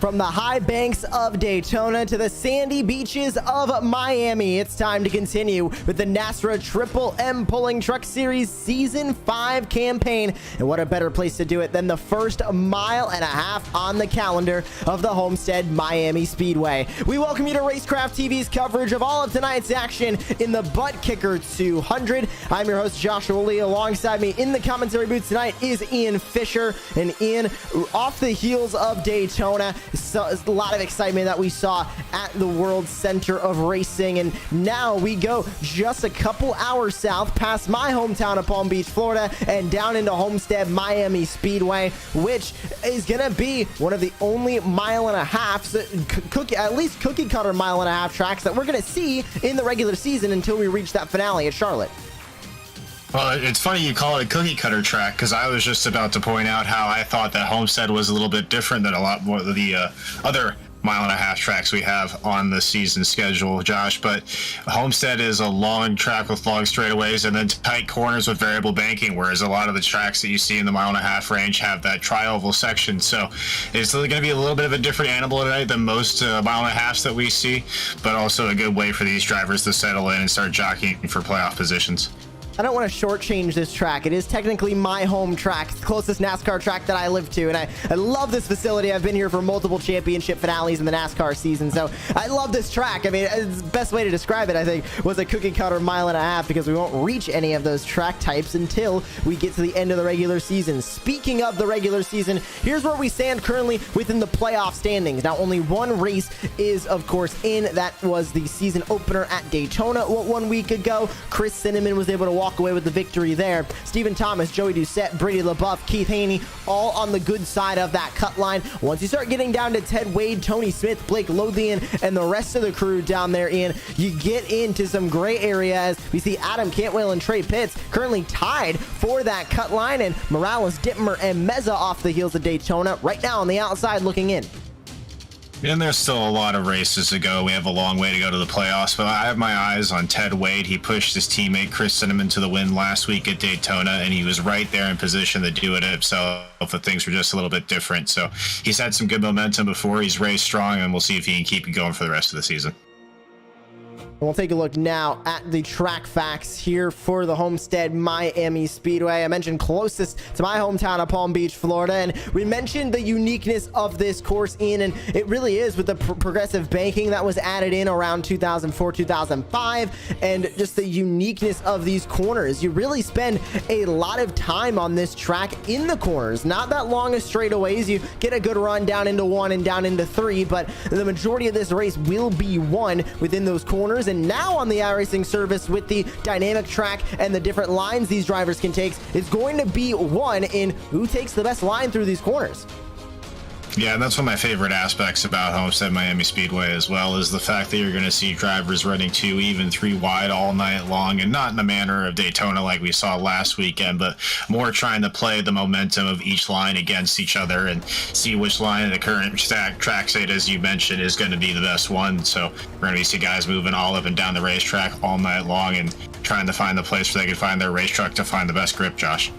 From the high banks of Daytona to the sandy beaches of Miami, it's time to continue with the NASRA Triple M Pulling Truck Series Season 5 campaign. And what a better place to do it than the first mile and a half on the calendar of the Homestead Miami Speedway. We welcome you to Racecraft TV's coverage of all of tonight's action in the ButtKicker 200. I'm your host, Joshua Lee. Alongside me in the commentary booth tonight is Ian Fisher. And Ian, off the heels of Daytona, so a lot of excitement that we saw at the World Center of Racing, and now we go just a couple hours south past my hometown of Palm Beach, Florida, and down into Homestead Miami Speedway, which is gonna be one of the only mile and a half, at least cookie cutter mile and a half tracks that we're gonna see in the regular season until we reach that finale at Charlotte. Well, it's funny you call it a cookie cutter track, because I was just about to point out how I thought that Homestead was a little bit different than a lot more of the other mile and a half tracks we have on the season schedule, Josh. But Homestead is a long track with long straightaways and then tight corners with variable banking, whereas a lot of the tracks that you see in the mile and a half range have that tri-oval section. So it's going to be a little bit of a different animal tonight than most mile and a halves that we see, but also a good way for these drivers to settle in and start jockeying for playoff positions. I don't want to shortchange this track. It is technically my home track, the closest NASCAR track that I live to, and I love this facility. I've been here for multiple championship finales in the NASCAR season, so I love this track. I mean, the best way to describe it, I think, was a cookie cutter mile and a half, because we won't reach any of those track types until we get to the end of the regular season. Speaking of the regular season, here's where we stand currently within the playoff standings. Now, only one race is, of course, in. That was the season opener at Daytona 1 week ago. Chris Cinnamon was able to walk away with the victory there. Stephen Thomas, Joey Doucette, Brady LaBeouf, Keith Haney, all on the good side of that cut line. Once you start getting down to Ted Wade, Tony Smith, Blake Lothian, and the rest of the crew down there, Ian, you get into some gray areas. We see Adam Cantwell and Trey Pitts currently tied for that cut line, and Morales, Dittmer, and Meza off the heels of Daytona right now on the outside looking in. And there's still a lot of races to go. We have a long way to go to the playoffs, but I have my eyes on Ted Wade. He pushed his teammate Chris Cinnamon to the win last week at Daytona, and he was right there in position to do it himself if things were just a little bit different. So he's had some good momentum before. He's raced strong, and we'll see if he can keep it going for the rest of the season. We'll take a look now at the track facts here for the Homestead Miami Speedway. I mentioned closest to my hometown of Palm Beach, Florida, and we mentioned the uniqueness of this course, Ian, and it really is with the progressive banking that was added in around 2004, 2005, and just the uniqueness of these corners. You really spend a lot of time on this track in the corners. Not that long of straightaways. You get a good run down into 1 and down into 3, but the majority of this race will be won within those corners. And now on the iRacing service, with the dynamic track and the different lines these drivers can take, it's going to be won in who takes the best line through these corners. Yeah, and that's one of my favorite aspects about Homestead Miami Speedway as well, is the fact that you're going to see drivers running 2, even 3 wide all night long, and not in the manner of Daytona like we saw last weekend, but more trying to play the momentum of each line against each other and see which line in the current track state, as you mentioned, is going to be the best one. So we're going to see guys moving all up and down the racetrack all night long and trying to find the place where they can find their race truck to find the best grip, Josh.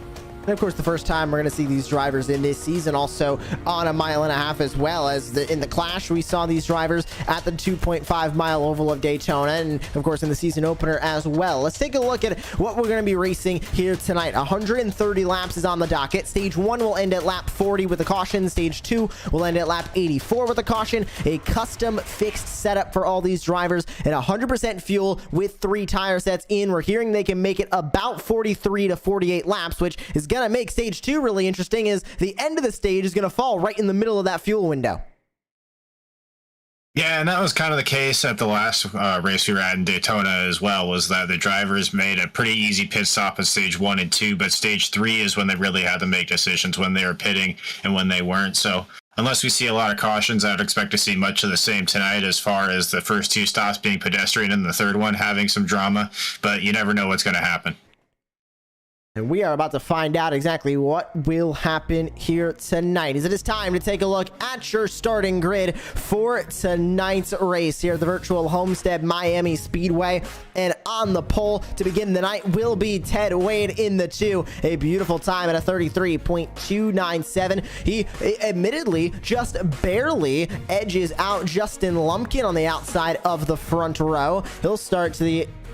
And of course, the first time we're going to see these drivers in this season also on a mile and a half, as well as in the Clash. We saw these drivers at the 2.5 mile oval of Daytona, and of course in the season opener as well. Let's take a look at what we're going to be racing here tonight. 130 laps is on the docket. Stage 1 will end at lap 40 with a caution. Stage 2 will end at lap 84 with a caution. A custom fixed setup for all these drivers, and 100% fuel with 3 tire sets in. We're hearing they can make it about 43 to 48 laps, which is gonna make stage 2 really interesting, as the end of the stage is gonna fall right in the middle of that fuel window. Yeah, and that was kind of the case at the last race we were at in Daytona as well, was that the drivers made a pretty easy pit stop at stage 1 and 2, but stage 3 is when they really had to make decisions, when they were pitting and when they weren't. So unless we see a lot of cautions, I would expect to see much of the same tonight, as far as the first 2 stops being pedestrian and the third one having some drama, but you never know what's going to happen. And we are about to find out exactly what will happen here tonight, as it is time to take a look at your starting grid for tonight's race here at the virtual Homestead Miami Speedway. And on the pole to begin the night will be Ted Wade in the 2. A beautiful time at a 33.297. He admittedly just barely edges out Justin Lumpkin on the outside of the front row. He'll start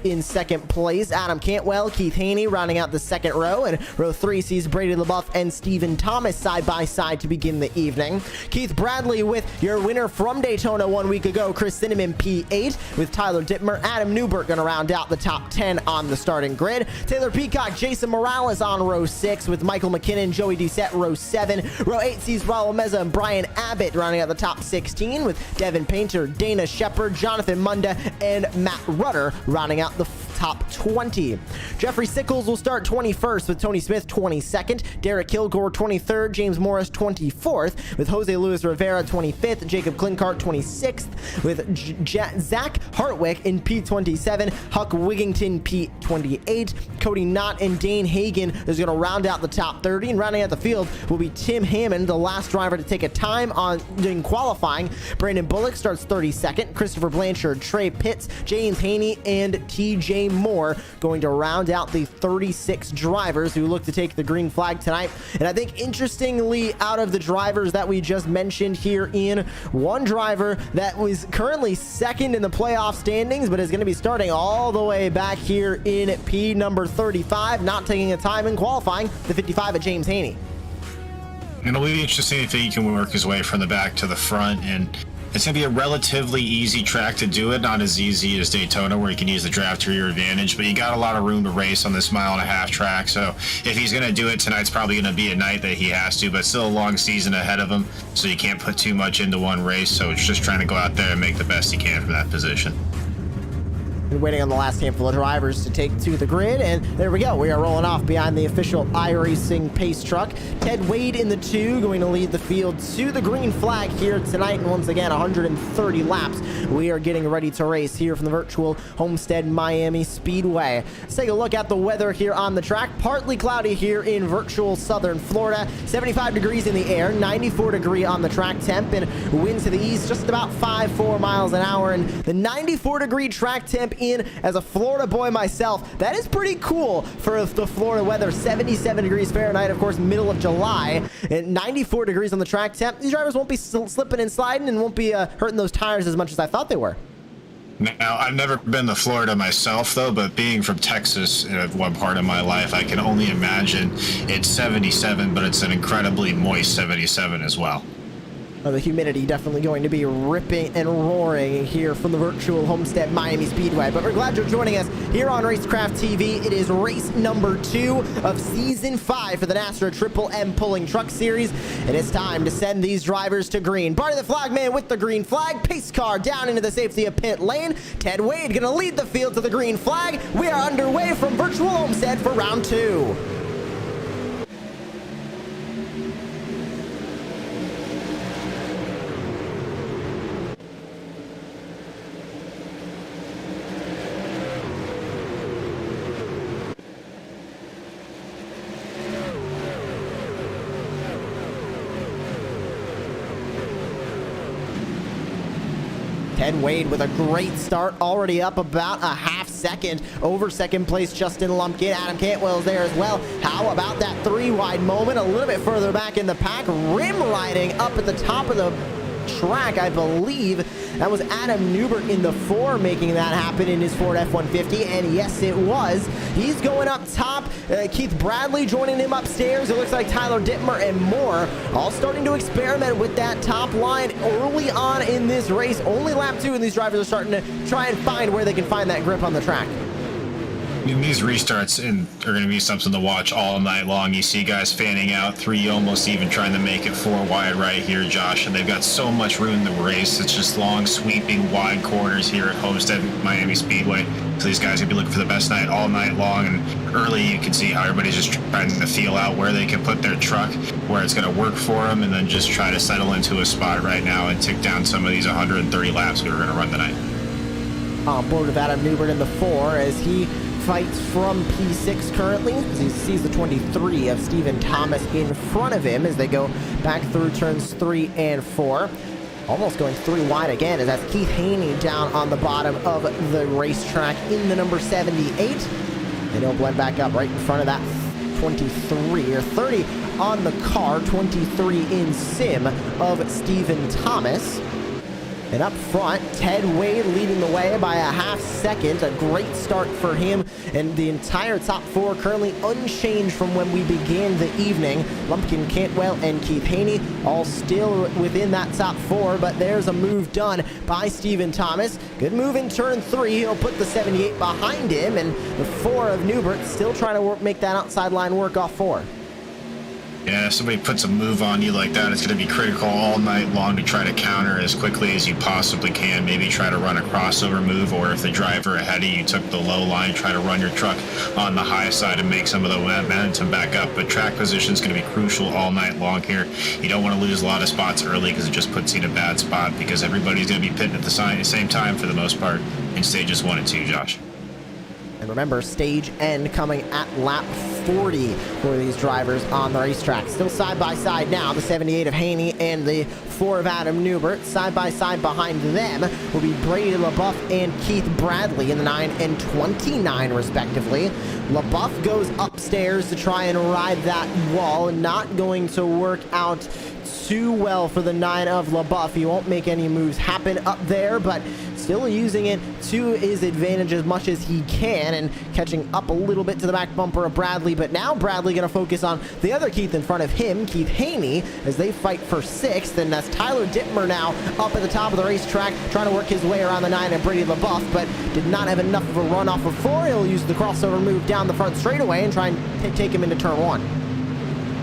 in second place. Adam Cantwell, Keith Haney rounding out the second row, and row 3 sees Brady LaBeouf and Stephen Thomas side by side to begin the evening. Keith Bradley with your winner from Daytona 1 week ago, Chris Cinnamon P8, with Tyler Dittmer, Adam Newbert going to round out the top 10 on the starting grid. Taylor Peacock, Jason Morales on row 6, with Michael McKinnon, Joey Doucette row 7. Row 8 sees Raul Meza and Brian Abbott rounding out the top 16, with Devin Painter, Dana Shepard, Jonathan Munda, and Matt Rudder rounding out the top 20. Jeffrey Sickles will start 21st, with Tony Smith 22nd, Derek Kilgore 23rd, James Morris 24th, with Jose Luis Rivera 25th, Jacob Klinkart 26th, with Zach Hartwick in P27, Huck Wigington P28, Cody Knott and Dane Hagen is going to round out the top 30, and rounding out the field will be Tim Hammond, the last driver to take a time in qualifying. Brandon Bullock starts 32nd, Christopher Blanchard, Trey Pitts, James Haney, and TJ Moore going to round out the 36 drivers who look to take the green flag tonight. And I think interestingly, out of the drivers that we just mentioned here, Ian, one driver that was currently second in the playoff standings but is going to be starting all the way back here in P number 35, not taking a time in qualifying, the 55 at James Haney. It'll be interesting if he can work his way from the back to the front, and it's going to be a relatively easy track to do it, not as easy as Daytona where you can use the draft to your advantage, but you got a lot of room to race on this mile-and-a-half track. So if he's going to do it, tonight's probably going to be a night that he has to, but still a long season ahead of him, so you can't put too much into one race. So it's just trying to go out there and make the best he can from that position. And waiting on the last handful of drivers to take to the grid, and there we go. We are rolling off behind the official iRacing pace truck. Ted Wade in the 2 going to lead the field to the green flag here tonight, and once again 130 laps we are getting ready to race here from the virtual Homestead Miami Speedway. Let's take a look at the weather here on the track. Partly cloudy here in virtual southern Florida, 75 degrees in the air, 94 degree on the track temp, and wind to the east just about 5-4 miles an hour. And the 94 degree track temp, in as a Florida boy myself, that is pretty cool for the Florida weather. 77 degrees Fahrenheit, of course, middle of July, and 94 degrees on the track temp. These drivers won't be slipping and sliding and won't be hurting those tires as much as I thought they were. Now, I've never been to Florida myself, though, but being from Texas at one part of my life, I can only imagine it's 77, but it's an incredibly moist 77 as well. The humidity definitely going to be ripping and roaring here from the virtual Homestead Miami Speedway. But we're glad you're joining us here on Racecraft TV. It is race number 2 of season 5 for the NASRA Triple M Pulling Truck Series. And it's time to send these drivers to green. Barty the Flagman with the green flag. Pace car down into the safety of pit lane. Ted Wade going to lead the field to the green flag. We are underway from virtual Homestead for round 2. Ted Wade with a great start, already up about a half second over second place Justin Lumpkin. Adam Cantwell's there as well. How about that 3-wide moment a little bit further back in the pack? Rim riding up at the top of the track, I believe. That was Adam Newbert in the 4 making that happen in his Ford F-150, and yes, it was. He's going up top. Keith Bradley joining him upstairs. It looks like Tyler Dittmer and more all starting to experiment with that top line early on in this race. Only lap 2, and these drivers are starting to try and find where they can find that grip on the track. I mean, these restarts are going to be something to watch all night long. You see guys fanning out, 3 almost even trying to make it 4 wide right here, Josh, and they've got so much room to race. It's just long, sweeping, wide corners here at Homestead Miami Speedway. So these guys are going to be looking for the best night all night long, and early you can see how everybody's just trying to feel out where they can put their truck, where it's going to work for them, and then just try to settle into a spot right now and tick down some of these 130 laps we were going to run tonight. On board with Adam Newbert in the 4 as he fights from P6 currently, as he sees the 23 of Stephen Thomas in front of him as they go back through turns 3 and 4. Almost going 3 wide again, as that's Keith Haney down on the bottom of the racetrack in the number 78. They don't blend back up right in front of that 23 or 30 on the car, 23 in sim of Stephen Thomas. And up front, Ted Wade leading the way by a half second. A great start for him, and the entire top 4 currently unchanged from when we began the evening. Lumpkin, Cantwell, and Keith Haney all still within that top 4, but there's a move done by Stephen Thomas. Good move in turn 3. He'll put the 78 behind him, and the 4 of Newbert still trying to make that outside line work off 4. Yeah, if somebody puts a move on you like that, it's going to be critical all night long to try to counter as quickly as you possibly can. Maybe try to run a crossover move, or if the driver ahead of you took the low line, try to run your truck on the high side and make some of the momentum back up. But track position is going to be crucial all night long here. You don't want to lose a lot of spots early because it just puts you in a bad spot, because everybody's going to be pitting at the same time for the most part in stages 1 and 2, Josh. And remember, stage end coming at lap 40 for these drivers on the racetrack. Still side by side now, the 78 of Haney and the 4 of Adam Newbert. Side by side behind them will be Brady LaBeouf and Keith Bradley in the 9 and 29 respectively. LaBeouf goes upstairs to try and ride that wall. Not going to work out too well for the 9 of LaBeouf. He won't make any moves happen up there, but still using it to his advantage as much as he can, and catching up a little bit to the back bumper of Bradley. But now Bradley going to focus on the other Keith in front of him, Keith Haney, as they fight for 6th. And that's Tyler Dittmer now up at the top of the racetrack, trying to work his way around the 9 of Brady LaBeouf, but did not have enough of a run off of 4. He'll use the crossover move down the front straightaway and try and take him into turn 1.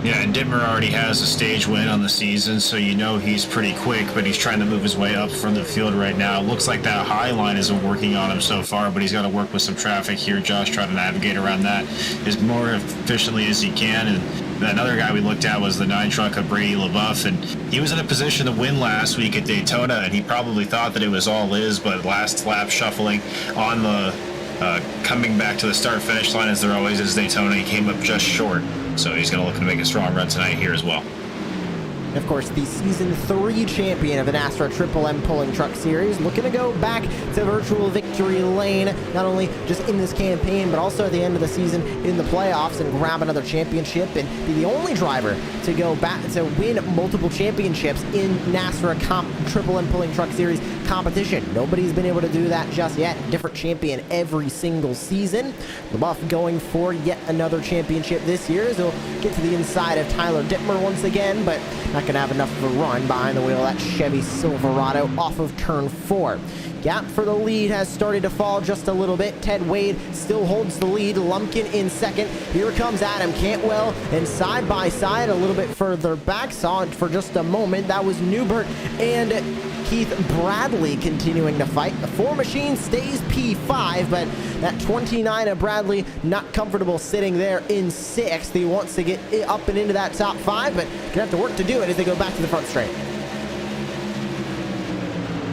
Yeah, and Dittmer already has a stage win on the season, so you know he's pretty quick, but he's trying to move his way up from the field right now. Looks like that high line isn't working on him so far, but he's got to work with some traffic here. Josh trying to navigate around that as more efficiently as he can. And another guy we looked at was the 9 truck of Brady LaBeouf, and he was in a position to win last week at Daytona, and he probably thought that it was all his, but last lap shuffling on the coming back to the start-finish line, as there always is Daytona, he came up just short. So he's going to look to make a strong run tonight here as well. And of course, the Season 3 champion of the NASRA Triple M Pulling Truck Series, looking to go back to virtual victory lane, not only just in this campaign, but also at the end of the season in the playoffs, and grab another championship and be the only driver to go back to win multiple championships in NASRA Triple M Pulling Truck Series competition. Nobody's been able to do that just yet. Different champion every single season. LaBeouf going for yet another championship this year, as he'll get to the inside of Tyler Dittmer once again, but not going to have enough of a run behind the wheel of that Chevy Silverado off of turn 4. Gap for the lead has started to fall just a little bit. Ted Wade still holds the lead. Lumpkin in second. Here comes Adam Cantwell, and side by side a little bit further back, saw it for just a moment. That was Newbert and Keith Bradley continuing to fight. The 4 machine stays P5, but that 29 of Bradley not comfortable sitting there in 6th. He wants to get up and into that top 5, but gonna have to work to do it as they go back to the front straight.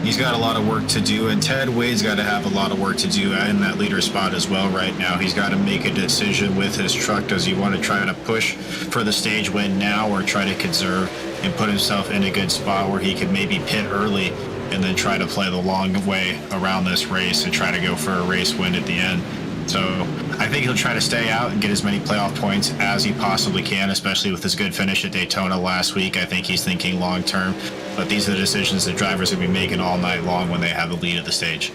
He's got a lot of work to do, and Ted Wade's got to have a lot of work to do in that leader spot as well right now. He's got to make a decision with his truck. Does he want to try to push for the stage win now, or try to conserve and put himself in a good spot where he could maybe pit early and then try to play the long way around this race and try to go for a race win at the end? So I think he'll try to stay out and get as many playoff points as he possibly can, especially with his good finish at Daytona last week. I think he's thinking long term, but these are the decisions that drivers will be making all night long when they have the lead of the stage.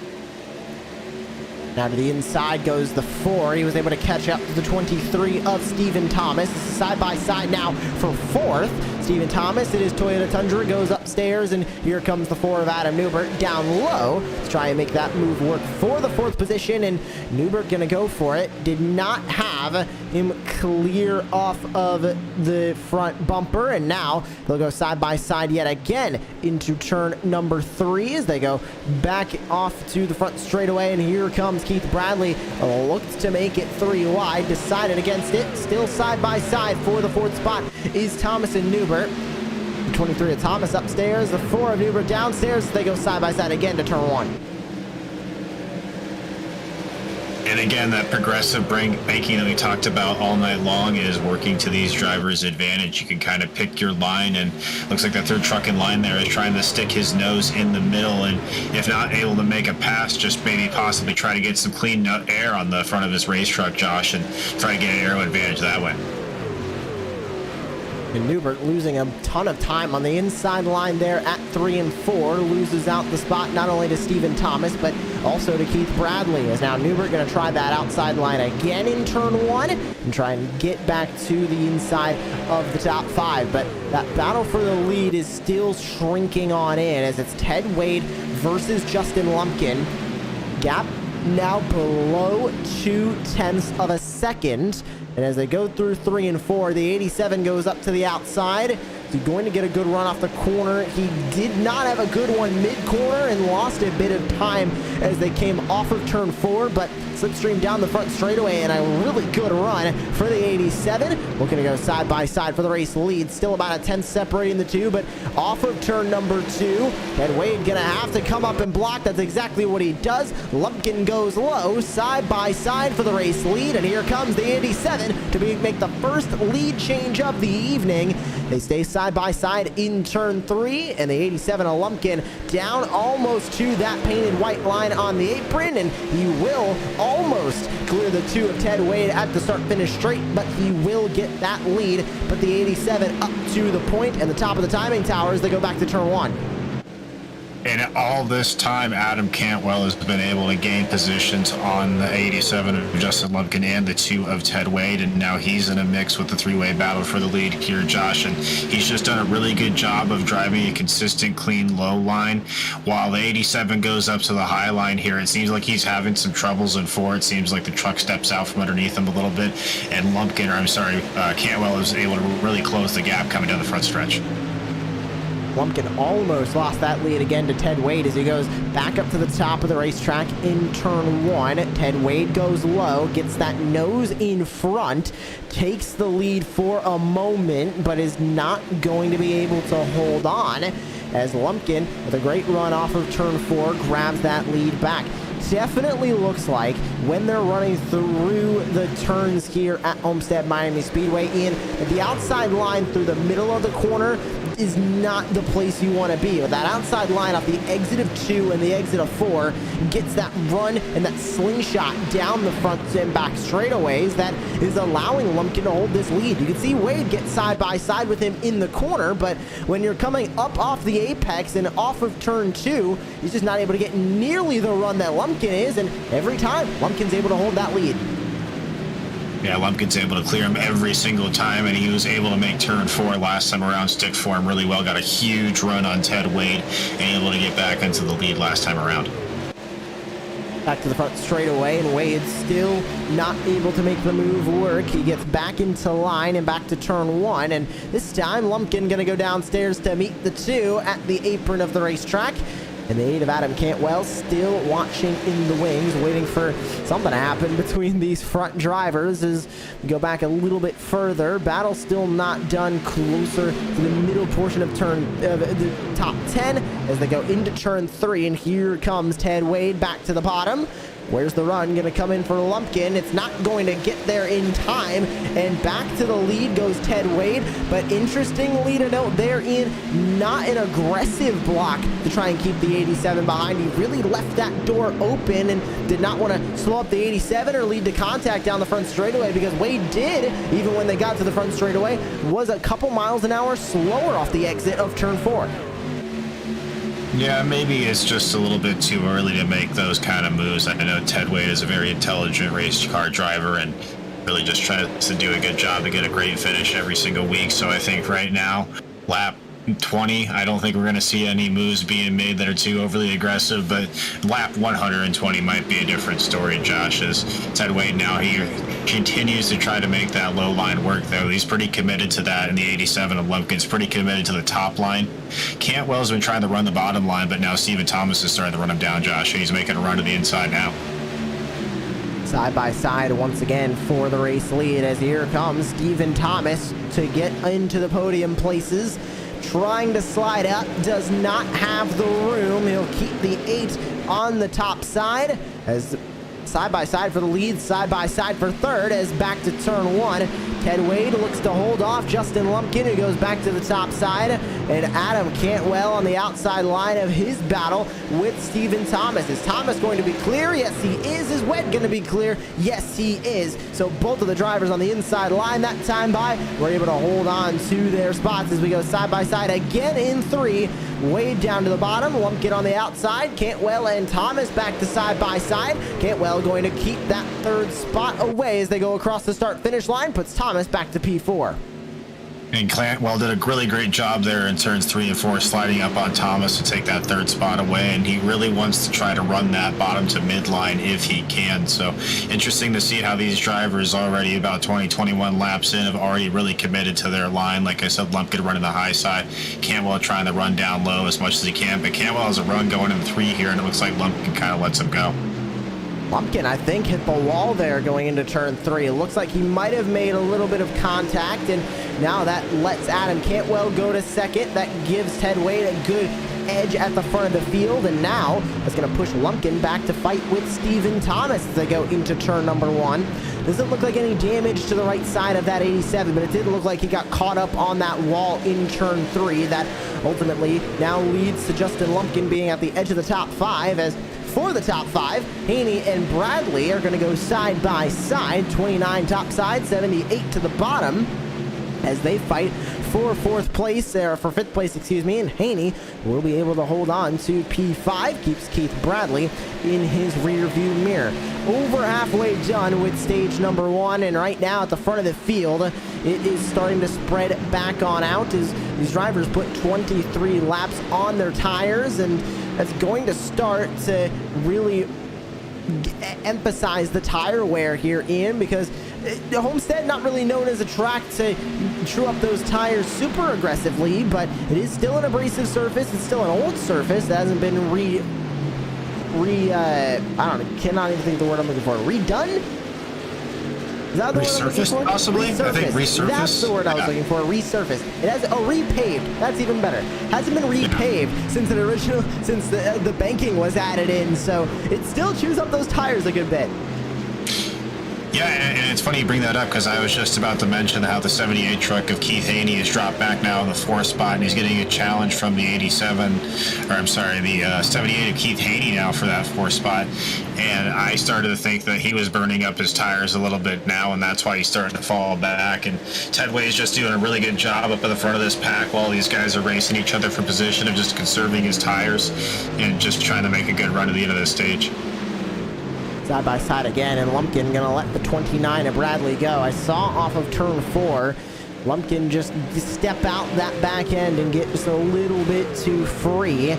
Now to the inside goes the 4. He was able to catch up to the 23 of Stephen Thomas. This is side by side now for 4th. Stephen Thomas in his Toyota Tundra goes upstairs, and here comes the 4 of Adam Newbert down low to try and make that move work for the 4th position, and Newbert gonna go for it. Did not have him clear off of the front bumper, and now they'll go side by side yet again into turn number 3 as they go back off to the front straightaway, and here comes Keith Bradley. Looked to make it 3 wide, decided against it. Still side by side for the 4th spot is Thomas and Newbert. The 23 of Thomas upstairs, the 4 of Newbert downstairs. They go side by side again to turn 1. And again, that progressive braking that we talked about all night long is working to these drivers' advantage. You can kind of pick your line, and looks like that third truck in line there is trying to stick his nose in the middle, and if not able to make a pass, just maybe possibly try to get some clean air on the front of his race truck, Josh, and try to get an aero advantage that way. And Newbert losing a ton of time on the inside line there at 3 and 4, loses out the spot not only to Stephen Thomas, but also to Keith Bradley, as now Newbert going to try that outside line again in turn 1 and try and get back to the inside of the top 5. But that battle for the lead is still shrinking on in, as it's Ted Wade versus Justin Lumpkin. Gap now below 0.2 of a second. And as they go through 3 and 4, the 87 goes up to the outside. He's going to get a good run off the corner. He did not have a good one mid-corner and lost a bit of time as they came off of turn 4, but slipstream down the front straightaway and a really good run for the 87. Looking to go side by side for the race lead. Still about a 10 separating the two, but off of turn number 2, Ted Wade gonna have to come up and block. That's exactly what he does. Lumpkin goes low, side by side for the race lead, and here comes the 87 to make the first lead change of the evening. They stay side by side in turn 3, and the 87 of Lumpkin down almost to that painted white line on the apron, and he will almost clear the 2 of Ted Wade at the start-finish straight, but he will get that lead. But the 87 up to the point and the top of the timing tower as they go back to turn 1. And all this time, Adam Cantwell has been able to gain positions on the 87 of Justin Lumpkin and the 2 of Ted Wade, and now he's in a mix with the three-way battle for the lead here, Josh, and he's just done a really good job of driving a consistent, clean, low line. While the 87 goes up to the high line here, it seems like he's having some troubles in 4. It seems like the truck steps out from underneath him a little bit, and Cantwell is able to really close the gap coming down the front stretch. Lumpkin almost lost that lead again to Ted Wade as he goes back up to the top of the racetrack in turn 1. Ted Wade goes low, gets that nose in front, takes the lead for a moment, but is not going to be able to hold on as Lumpkin, with a great run off of turn 4, grabs that lead back. Definitely looks like when they're running through the turns here at Homestead Miami Speedway, Ian, at the outside line through the middle of the corner is not the place you want to be. With that outside line off the exit of 2 and the exit of 4 gets that run and that slingshot down the front and back straightaways that is allowing Lumpkin to hold this lead. You can see Wade get side by side with him in the corner, but when you're coming up off the apex and off of turn 2, he's just not able to get nearly the run that Lumpkin is, and every time Lumpkin's able to hold that lead. Yeah, Lumpkin's able to clear him every single time, and he was able to make turn 4 last time around stick for him really well. Got a huge run on Ted Wade and able to get back into the lead last time around. Back to the front straightaway, and Wade still not able to make the move work. He gets back into line and back to turn 1, and this time Lumpkin gonna go downstairs to meet the 2 at the apron of the racetrack. And the 8 of Adam Cantwell still watching in the wings, waiting for something to happen between these front drivers. As we go back a little bit further, battle still not done, closer to the middle portion of the top 10 as they go into turn 3. And here comes Ted Wade back to the bottom. Where's the run going to come in for Lumpkin? It's not going to get there in time, and back to the lead goes Ted Wade. But interestingly to note there, Ian, not an aggressive block to try and keep the 87 behind. He really left that door open and did not want to slow up the 87 or lead to contact down the front straightaway, because Wade did, even when they got to the front straightaway, was a couple miles an hour slower off the exit of turn 4. Yeah, maybe it's just a little bit too early to make those kind of moves. I know Ted Wade is a very intelligent race car driver and really just tries to do a good job to get a great finish every single week. So I think right now, lap 20, I don't think we're going to see any moves being made that are too overly aggressive, but lap 120 might be a different story, Josh, as Ted Wade now, he continues to try to make that low line work, though. He's pretty committed to that, and the 87 of Lumpkin's pretty committed to the top line. Cantwell's been trying to run the bottom line, but now Stephen Thomas is starting to run him down, Josh, and he's making a run to the inside now. Side by side once again for the race lead, as here comes Stephen Thomas to get into the podium places. Trying to slide out, does not have the room. He'll keep the 8 on the top side as side by side for the lead, side by side for third as back to turn one. Ted Wade looks to hold off Justin Lumpkin, who goes back to the top side, and Adam Cantwell on the outside line of his battle with Stephen Thomas. Is Thomas going to be clear? Yes, he is. Is Wed going to be clear? Yes, he is. So both of the drivers on the inside line that time by were able to hold on to their spots as we go side by side again in three. Wade down to the bottom, Lumpkin on the outside, Cantwell and Thomas back to side by side. Cantwell going to keep that third spot away as they go across the start-finish line, puts Thomas back to P4. And Cantwell did a really great job there in turns 3 and 4, sliding up on Thomas to take that third spot away. And he really wants to try to run that bottom to midline if he can. So interesting to see how these drivers already about 20-21 laps in have already really committed to their line. Like I said, Lumpkin running the high side, Cantwell trying to run down low as much as he can. But Cantwell has a run going in 3 here, and it looks like Lumpkin kind of lets him go. Lumpkin, I think, hit the wall there going into turn 3. It looks like he might have made a little bit of contact, and now that lets Adam Cantwell go to second. That gives Ted Wade a good edge at the front of the field, and now that's going to push Lumpkin back to fight with Stephen Thomas as they go into turn number 1. Doesn't look like any damage to the right side of that 87, but it did look like he got caught up on that wall in turn 3. That ultimately now leads to Justin Lumpkin being at the edge of the top 5, as for the top 5, Haney and Bradley are going to go side by side, 29 top side, 78 to the bottom, as they fight for 4th place, or for 5th place, excuse me, and Haney will be able to hold on to P5, keeps Keith Bradley in his rear view mirror. Over halfway done with stage number 1, and right now at the front of the field, it is starting to spread back on out as these drivers put 23 laps on their tires, and that's going to start to really emphasize the tire wear here, Ian, because Homestead not really known as a track to chew up those tires super aggressively, but it is still an abrasive surface. It's still an old surface that hasn't been I don't know, cannot even think of the word I'm looking for. Redone? Is that the word I'm looking for? Possibly? Resurfaced. I think resurfaced. That's the word I was looking for. Resurfaced. It has, oh, repaved. That's even better. Hasn't been repaved since the banking was added in, so it still chews up those tires a good bit. Yeah, and it's funny you bring that up because I was just about to mention how the 78 truck of Keith Haney has dropped back now in the 4th spot, and he's getting a challenge from the 87, or I'm sorry, the 78 of Keith Haney now for that 4th spot. And I started to think that he was burning up his tires a little bit now, and that's why he's starting to fall back. And Ted Wade's just doing a really good job up at the front of this pack while these guys are racing each other for position of just conserving his tires and just trying to make a good run at the end of this stage. Side by side again, and Lumpkin gonna let the 29 of Bradley go. I saw off of turn 4, Lumpkin just step out that back end and get just a little bit too free.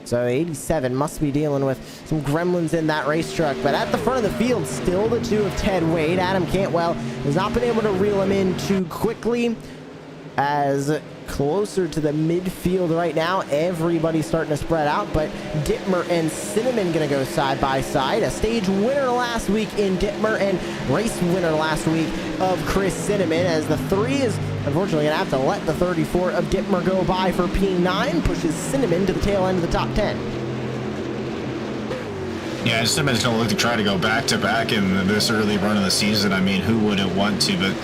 So 87 must be dealing with some gremlins in that race truck. But at the front of the field, still the 2 of Ted Wade. Adam Cantwell has not been able to reel him in too quickly, as closer to the midfield right now. Everybody's starting to spread out, but Dittmer and Cinnamon gonna go side by side. A stage winner last week in Dittmer and race winner last week of Chris Cinnamon, as the 3 is unfortunately gonna have to let the 34 of Dittmer go by for P9, pushes Cinnamon to the tail end of the top 10. Yeah, Cinnamon's going to look to try to go back-to-back in this early run of the season. I mean, who wouldn't want to? But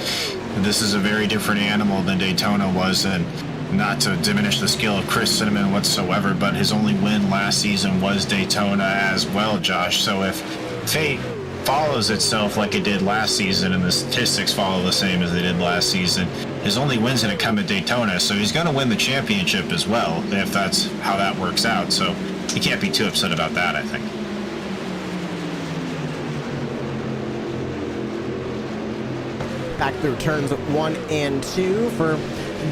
this is a very different animal than Daytona was, and not to diminish the skill of Chris Cinnamon whatsoever, but his only win last season was Daytona as well, Josh. So if fate follows itself like it did last season and the statistics follow the same as they did last season, his only win's going to come at Daytona, so he's going to win the championship as well, if that's how that works out. So he can't be too upset about that, I think. Back through turns 1 and 2 for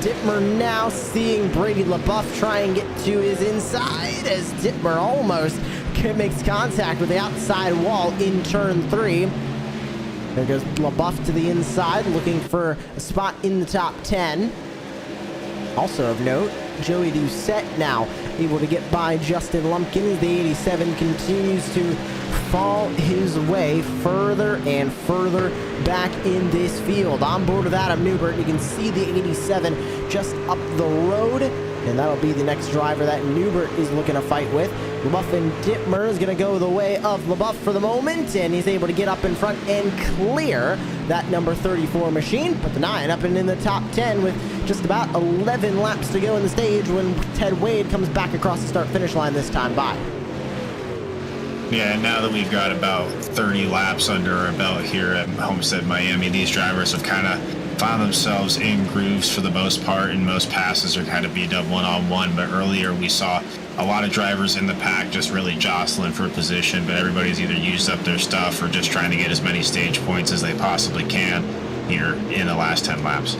Dittmer, now seeing Brady LaBeouf try and get to his inside, as Dittmer almost makes contact with the outside wall in turn 3. There goes LaBeouf to the inside, looking for a spot in the top 10. Also of note, Joey Doucette now able to get by Justin Lumpkin as the 87 continues to fall his way further and further back in this field. On board with Adam Newbert, you can see the 87 just up the road And that'll be the next driver that Newbert is looking to fight with. LaBeouf and Dittmer is going to go the way of LaBeouf for the moment, and he's able to get up in front and clear that number 34 machine. Put the 9 up and in the top 10 with just about 11 laps to go in the stage when Ted Wade comes back across the start-finish line this time by. Yeah, now that we've got about 30 laps under our belt here at Homestead, Miami, these drivers have kind of found themselves in grooves for the most part, and most passes are kind of beat up one-on-one. But earlier we saw a lot of drivers in the pack just really jostling for position, but everybody's either used up their stuff or just trying to get as many stage points as they possibly can here in the last 10 laps.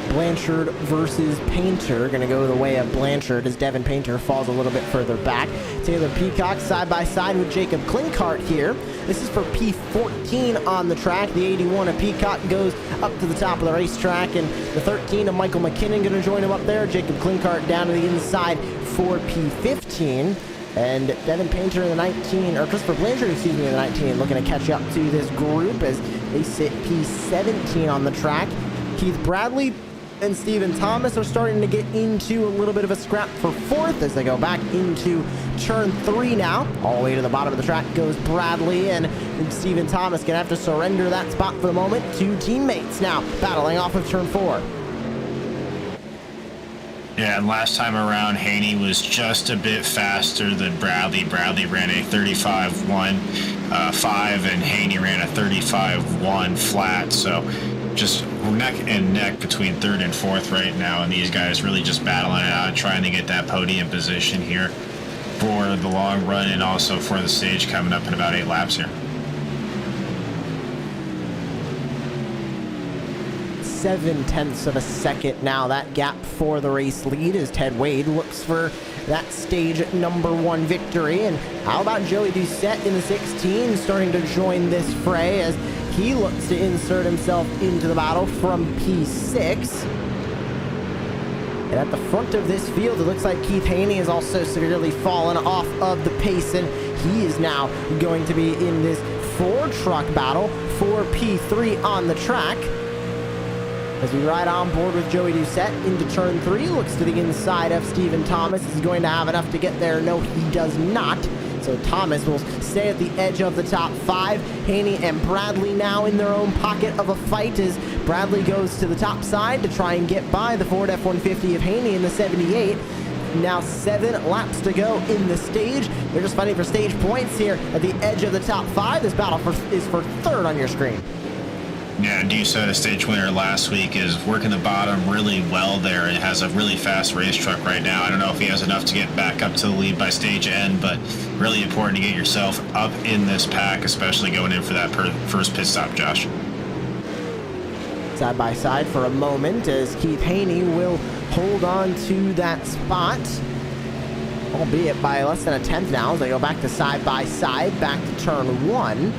Blanchard versus Painter, going to go the way of Blanchard as Devin Painter falls a little bit further back. Taylor Peacock side by side with Jacob Klinkart here. This is for P14 on the track. The 81 of Peacock goes up to the top of the racetrack, and the 13 of Michael McKinnon going to join him up there. Jacob Klinkart down to the inside for P15. And Devin Painter in the 19, or Christopher Blanchard, excuse me, in the 19, looking to catch up to this group as they sit P17 on the track. Keith Bradley and Stephen Thomas are starting to get into a little bit of a scrap for fourth as they go back into turn 3 now. All the way to the bottom of the track goes Bradley, and Stephen Thomas gonna have to surrender that spot for the moment to teammates now battling off of turn 4. Yeah, and last time around, Haney was just a bit faster than Bradley. Bradley ran a 35.1.5, and Haney ran a 35.1 flat, so just neck and neck between 3rd and 4th right now, and these guys really just battling it out, trying to get that podium position here for the long run and also for the stage coming up in about 8 laps here. 0.7 of a second now, that gap for the race lead as Ted Wade looks for that stage number 1 victory. And how about Joey Doucette in the 16 starting to join this fray as he looks to insert himself into the battle from P6. And at the front of this field, it looks like Keith Haney has also severely fallen off of the pace, and he is now going to be in this 4-truck battle for P3 on the track. As we ride on board with Joey Doucette into turn 3, looks to the inside of Stephen Thomas. Is going to have enough to get there? No, he does not. So Thomas will stay at the edge of the top 5. Haney and Bradley now in their own pocket of a fight as Bradley goes to the top side to try and get by the Ford F-150 of Haney in the 78. Now 7 laps to go in the stage. They're just fighting for stage points here at the edge of the top 5. This battle is for 3rd on your screen. Yeah, Doucette, a stage winner last week, is working the bottom really well there and has a really fast race truck right now. I don't know if he has enough to get back up to the lead by stage end, but really important to get yourself up in this pack, especially going in for that first pit stop, Josh. Side by side for a moment as Keith Haney will hold on to that spot, albeit by less than a tenth now as they go back to side by side, back to turn 1.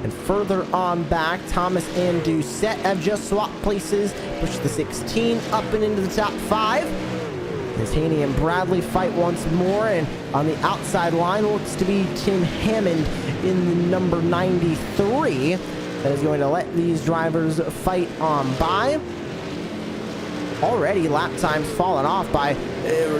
And further on back, Thomas and Doucette have just swapped places, push the 16 up and into the top 5. As Haney and Bradley fight once more, and on the outside line looks to be Tim Hammond in the number 93. That is going to let these drivers fight on by. Already lap times fallen off by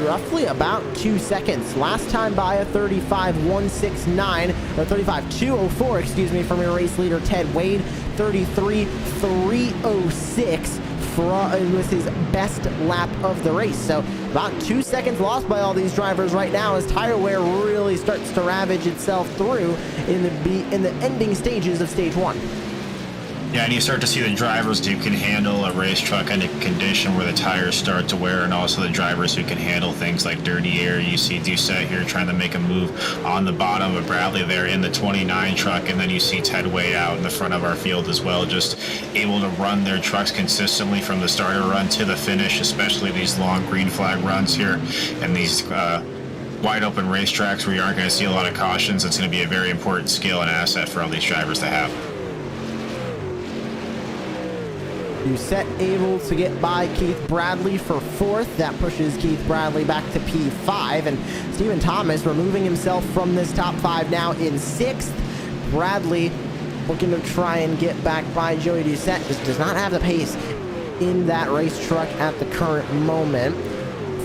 roughly about 2 seconds. Last time by a 35.169 or 35.204, excuse me, from your race leader Ted Wade. 33.306 was his best lap of the race. So about 2 seconds lost by all these drivers right now as tire wear really starts to ravage itself through in the ending stages of stage 1. Yeah, and you start to see the drivers who can handle a race truck in a condition where the tires start to wear, and also the drivers who can handle things like dirty air. You see Doucette here trying to make a move on the bottom of Bradley there in the 29 truck, and then you see Ted Wade out in the front of our field as well, just able to run their trucks consistently from the starter run to the finish, especially these long green flag runs here and these wide open racetracks where you aren't going to see a lot of cautions. It's going to be a very important skill and asset for all these drivers to have. Doucette able to get by Keith Bradley for 4th. That pushes Keith Bradley back to P5, and Stephen Thomas removing himself from this top 5 now in 6th. Bradley looking to try and get back by Joey Doucette, just does not have the pace in that race truck at the current moment.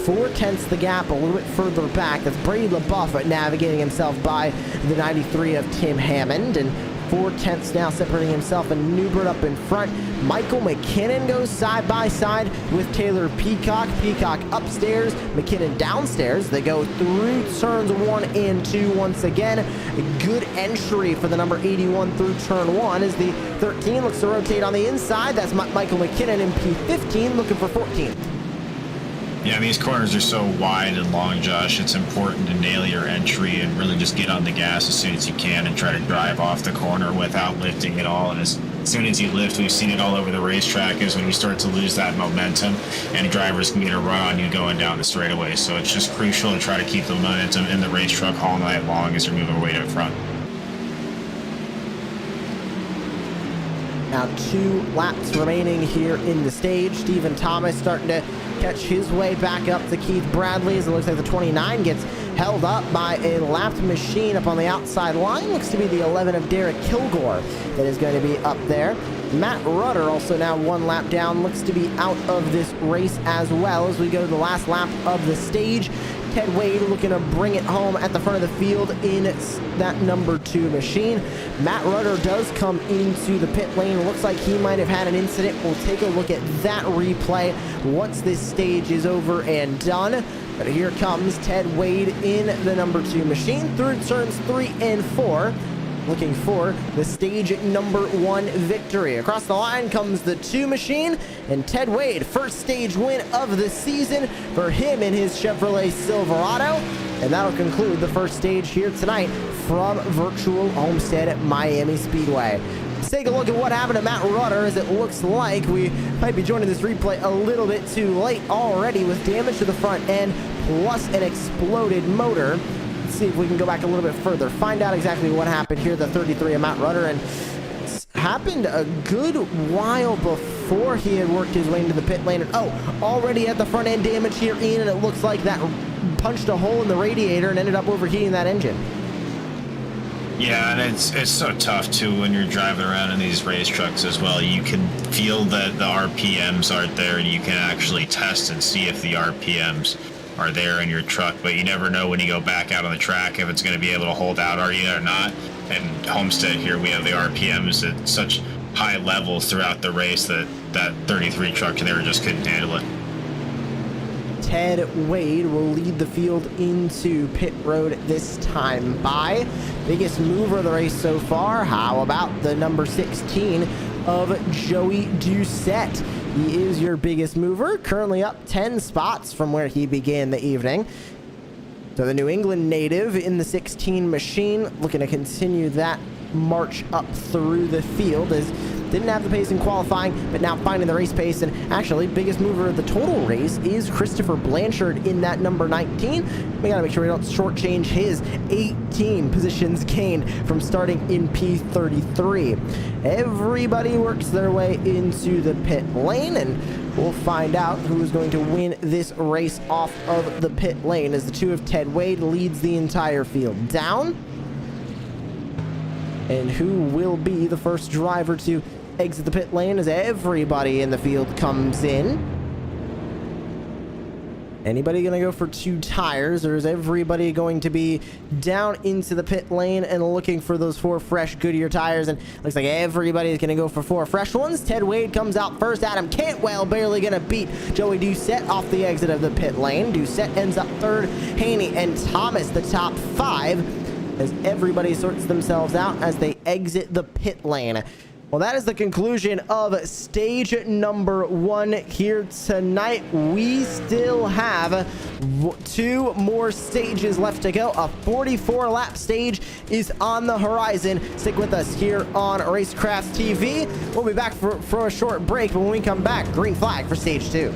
4/10 the gap, a little bit further back. That's Brady LaBeouf navigating himself by the 93 of Tim Hammond, and 4/10 now separating himself and Newbert up in front. Michael McKinnon goes side by side with Taylor Peacock. Peacock upstairs, McKinnon downstairs. They go through turns 1 and 2 once again. A good entry for the number 81 through turn 1 as the 13 looks to rotate on the inside. That's Michael McKinnon in P15 looking for 14th. Yeah, these corners are so wide and long, Josh. It's important to nail your entry and really just get on the gas as soon as you can and try to drive off the corner without lifting at all. And as soon as you lift, we've seen it all over the racetrack, is when you start to lose that momentum and drivers can get a run on you going down the straightaway. So it's just crucial to try to keep the momentum in the race truck all night long as you're moving way up front. Now 2 laps remaining here in the stage. Stephen Thomas starting to catch his way back up to Keith Bradley as it looks like the 29 gets held up by a lapped machine up on the outside line. Looks to be the 11 of Derek Kilgore that is going to be up there. Matt Rudder also now 1 lap down, looks to be out of this race as well as we go to the last lap of the stage. Ted Wade looking to bring it home at the front of the field in that number 2 machine. Matt Rudder does come into the pit lane. Looks like he might have had an incident. We'll take a look at that replay once this stage is over and done. But here comes Ted Wade in the number 2 machine through turns 3 and 4. Looking for the stage number 1 victory. Across the line comes the 2 machine, and Ted Wade, first stage win of the season for him in his Chevrolet Silverado. And that'll conclude the first stage here tonight from virtual Homestead at Miami Speedway. Let's take a look at what happened to Matt Rudder, as it looks like we might be joining this replay a little bit too late already with damage to the front end plus an exploded motor. See if we can go back a little bit further, find out exactly what happened here. The 33 of Matt Rudder, and it's happened a good while before he had worked his way into the pit lane. And already at the front end damage here, Ian, and it looks like that punched a hole in the radiator and ended up overheating that engine. Yeah, and it's so tough too when you're driving around in these race trucks as well. You can feel that the RPMs aren't there, and you can actually test and see if the RPMs are there in your truck, but you never know when you go back out on the track if it's going to be able to hold out or not. And Homestead here, we have the RPMs at such high levels throughout the race that 33 truck there just couldn't handle it. Ted Wade will lead the field into pit road this time by. Biggest mover of the race so far, how about the number 16 of Joey Doucette? He is your biggest mover, currently up 10 spots from where he began the evening. So the New England native in the 16 machine looking to continue that march up through the field, as didn't have the pace in qualifying, but now finding the race pace. And actually, biggest mover of the total race is Christopher Blanchard in that number 19. We gotta make sure we don't shortchange his 18 positions gained from starting in P33. Everybody works their way into the pit lane, and we'll find out who is going to win this race off of the pit lane as the 2 of Ted Wade leads the entire field down. And who will be the first driver to exit the pit lane as everybody in the field comes in? Anybody gonna go for 2 tires, or is everybody going to be down into the pit lane and looking for those 4 fresh Goodyear tires? And looks like everybody's gonna go for 4 fresh ones. Ted Wade comes out first. Adam Cantwell barely gonna beat Joey Doucette off the exit of the pit lane. Doucette ends up 3rd. Haney and Thomas the top 5 as everybody sorts themselves out as they exit the pit lane. Well, that is the conclusion of stage number 1 here tonight. We still have 2 more stages left to go. A 44-lap stage is on the horizon. Stick with us here on Racecraft TV. We'll be back for a short break, but when we come back, green flag for stage 2.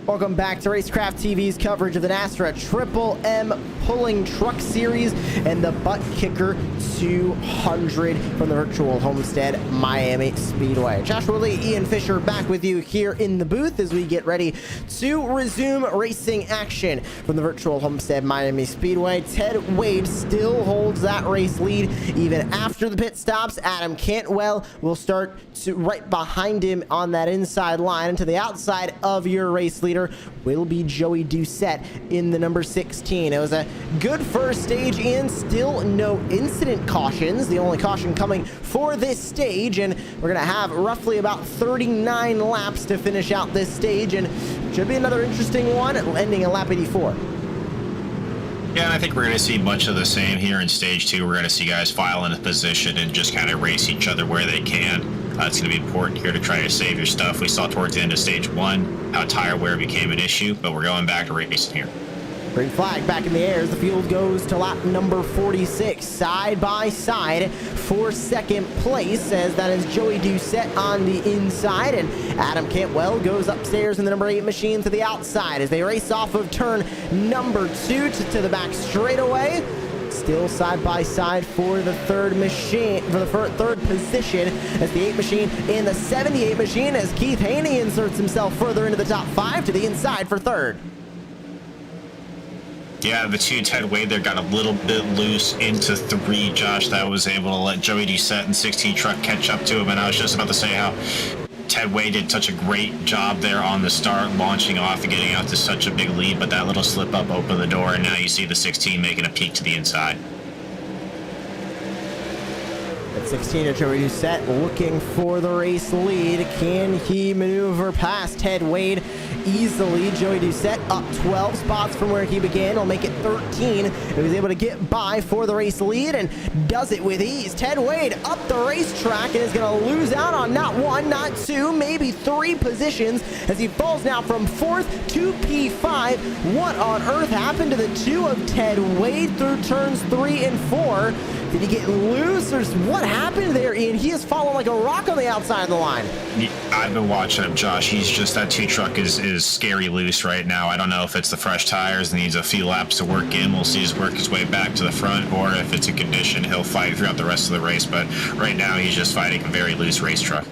Welcome back to Racecraft TV's coverage of the NASRA Triple M Pulling Truck Series and the ButtKicker 200 from the virtual Homestead Miami Speedway. Josh Woodley, Ian Fisher back with you here in the booth as we get ready to resume racing action from the virtual Homestead Miami Speedway. Ted Wade still holds that race lead even after the pit stops. Adam Cantwell will start right behind him on that inside line, and to the outside of your race leader will be Joey Doucette in the number 16. It was a good first stage and still no incident cautions. The only caution coming for this stage, and we're gonna have roughly about 39 laps to finish out this stage, and should be another interesting one, ending at lap 84. Yeah, and I think we're going to see much of the same here in stage 2. We're going to see guys file into position and just kind of race each other where they can. It's going to be important here to try to save your stuff. We saw towards the end of stage 1 how tire wear became an issue, but we're going back to racing here. Green flag back in the air as the field goes to lap number 46, side by side for second place, as that is Joey Doucette on the inside, and Adam Cantwell goes upstairs in the number 8 machine to the outside as they race off of turn number 2 to the back straightaway. Still side by side for the third machine, for the third position, as the 8 machine and the 78 machine, as Keith Haney inserts himself further into the top 5 to the inside for third. Yeah, the 2 Ted Wade there got a little bit loose into 3, Josh. That was able to let Joey Doucette and 16 truck catch up to him, and I was just about to say how Ted Wade did such a great job there on the start, launching off and getting out to such a big lead, but that little slip up opened the door, and now you see the 16 making a peek to the inside. At 16 of Joey Doucette looking for the race lead. Can he maneuver past Ted Wade easily? Joey Doucette up 12 spots from where he began. He'll make it 13. He was able to get by for the race lead and does it with ease. Ted Wade up the racetrack and is going to lose out on not 1, not 2, maybe 3 positions as he falls now from 4th to P5. What on earth happened to the 2 of Ted Wade through turns 3 and 4? Did he get loose, or what happened there, Ian? He is falling like a rock on the outside of the line. I've been watching him, Josh. He's just, that 2 truck is scary loose right now. I don't know if it's the fresh tires and needs a few laps to work in. We'll see his work his way back to the front, or if it's a condition, he'll fight throughout the rest of the race. But right now, he's just fighting a very loose race truck.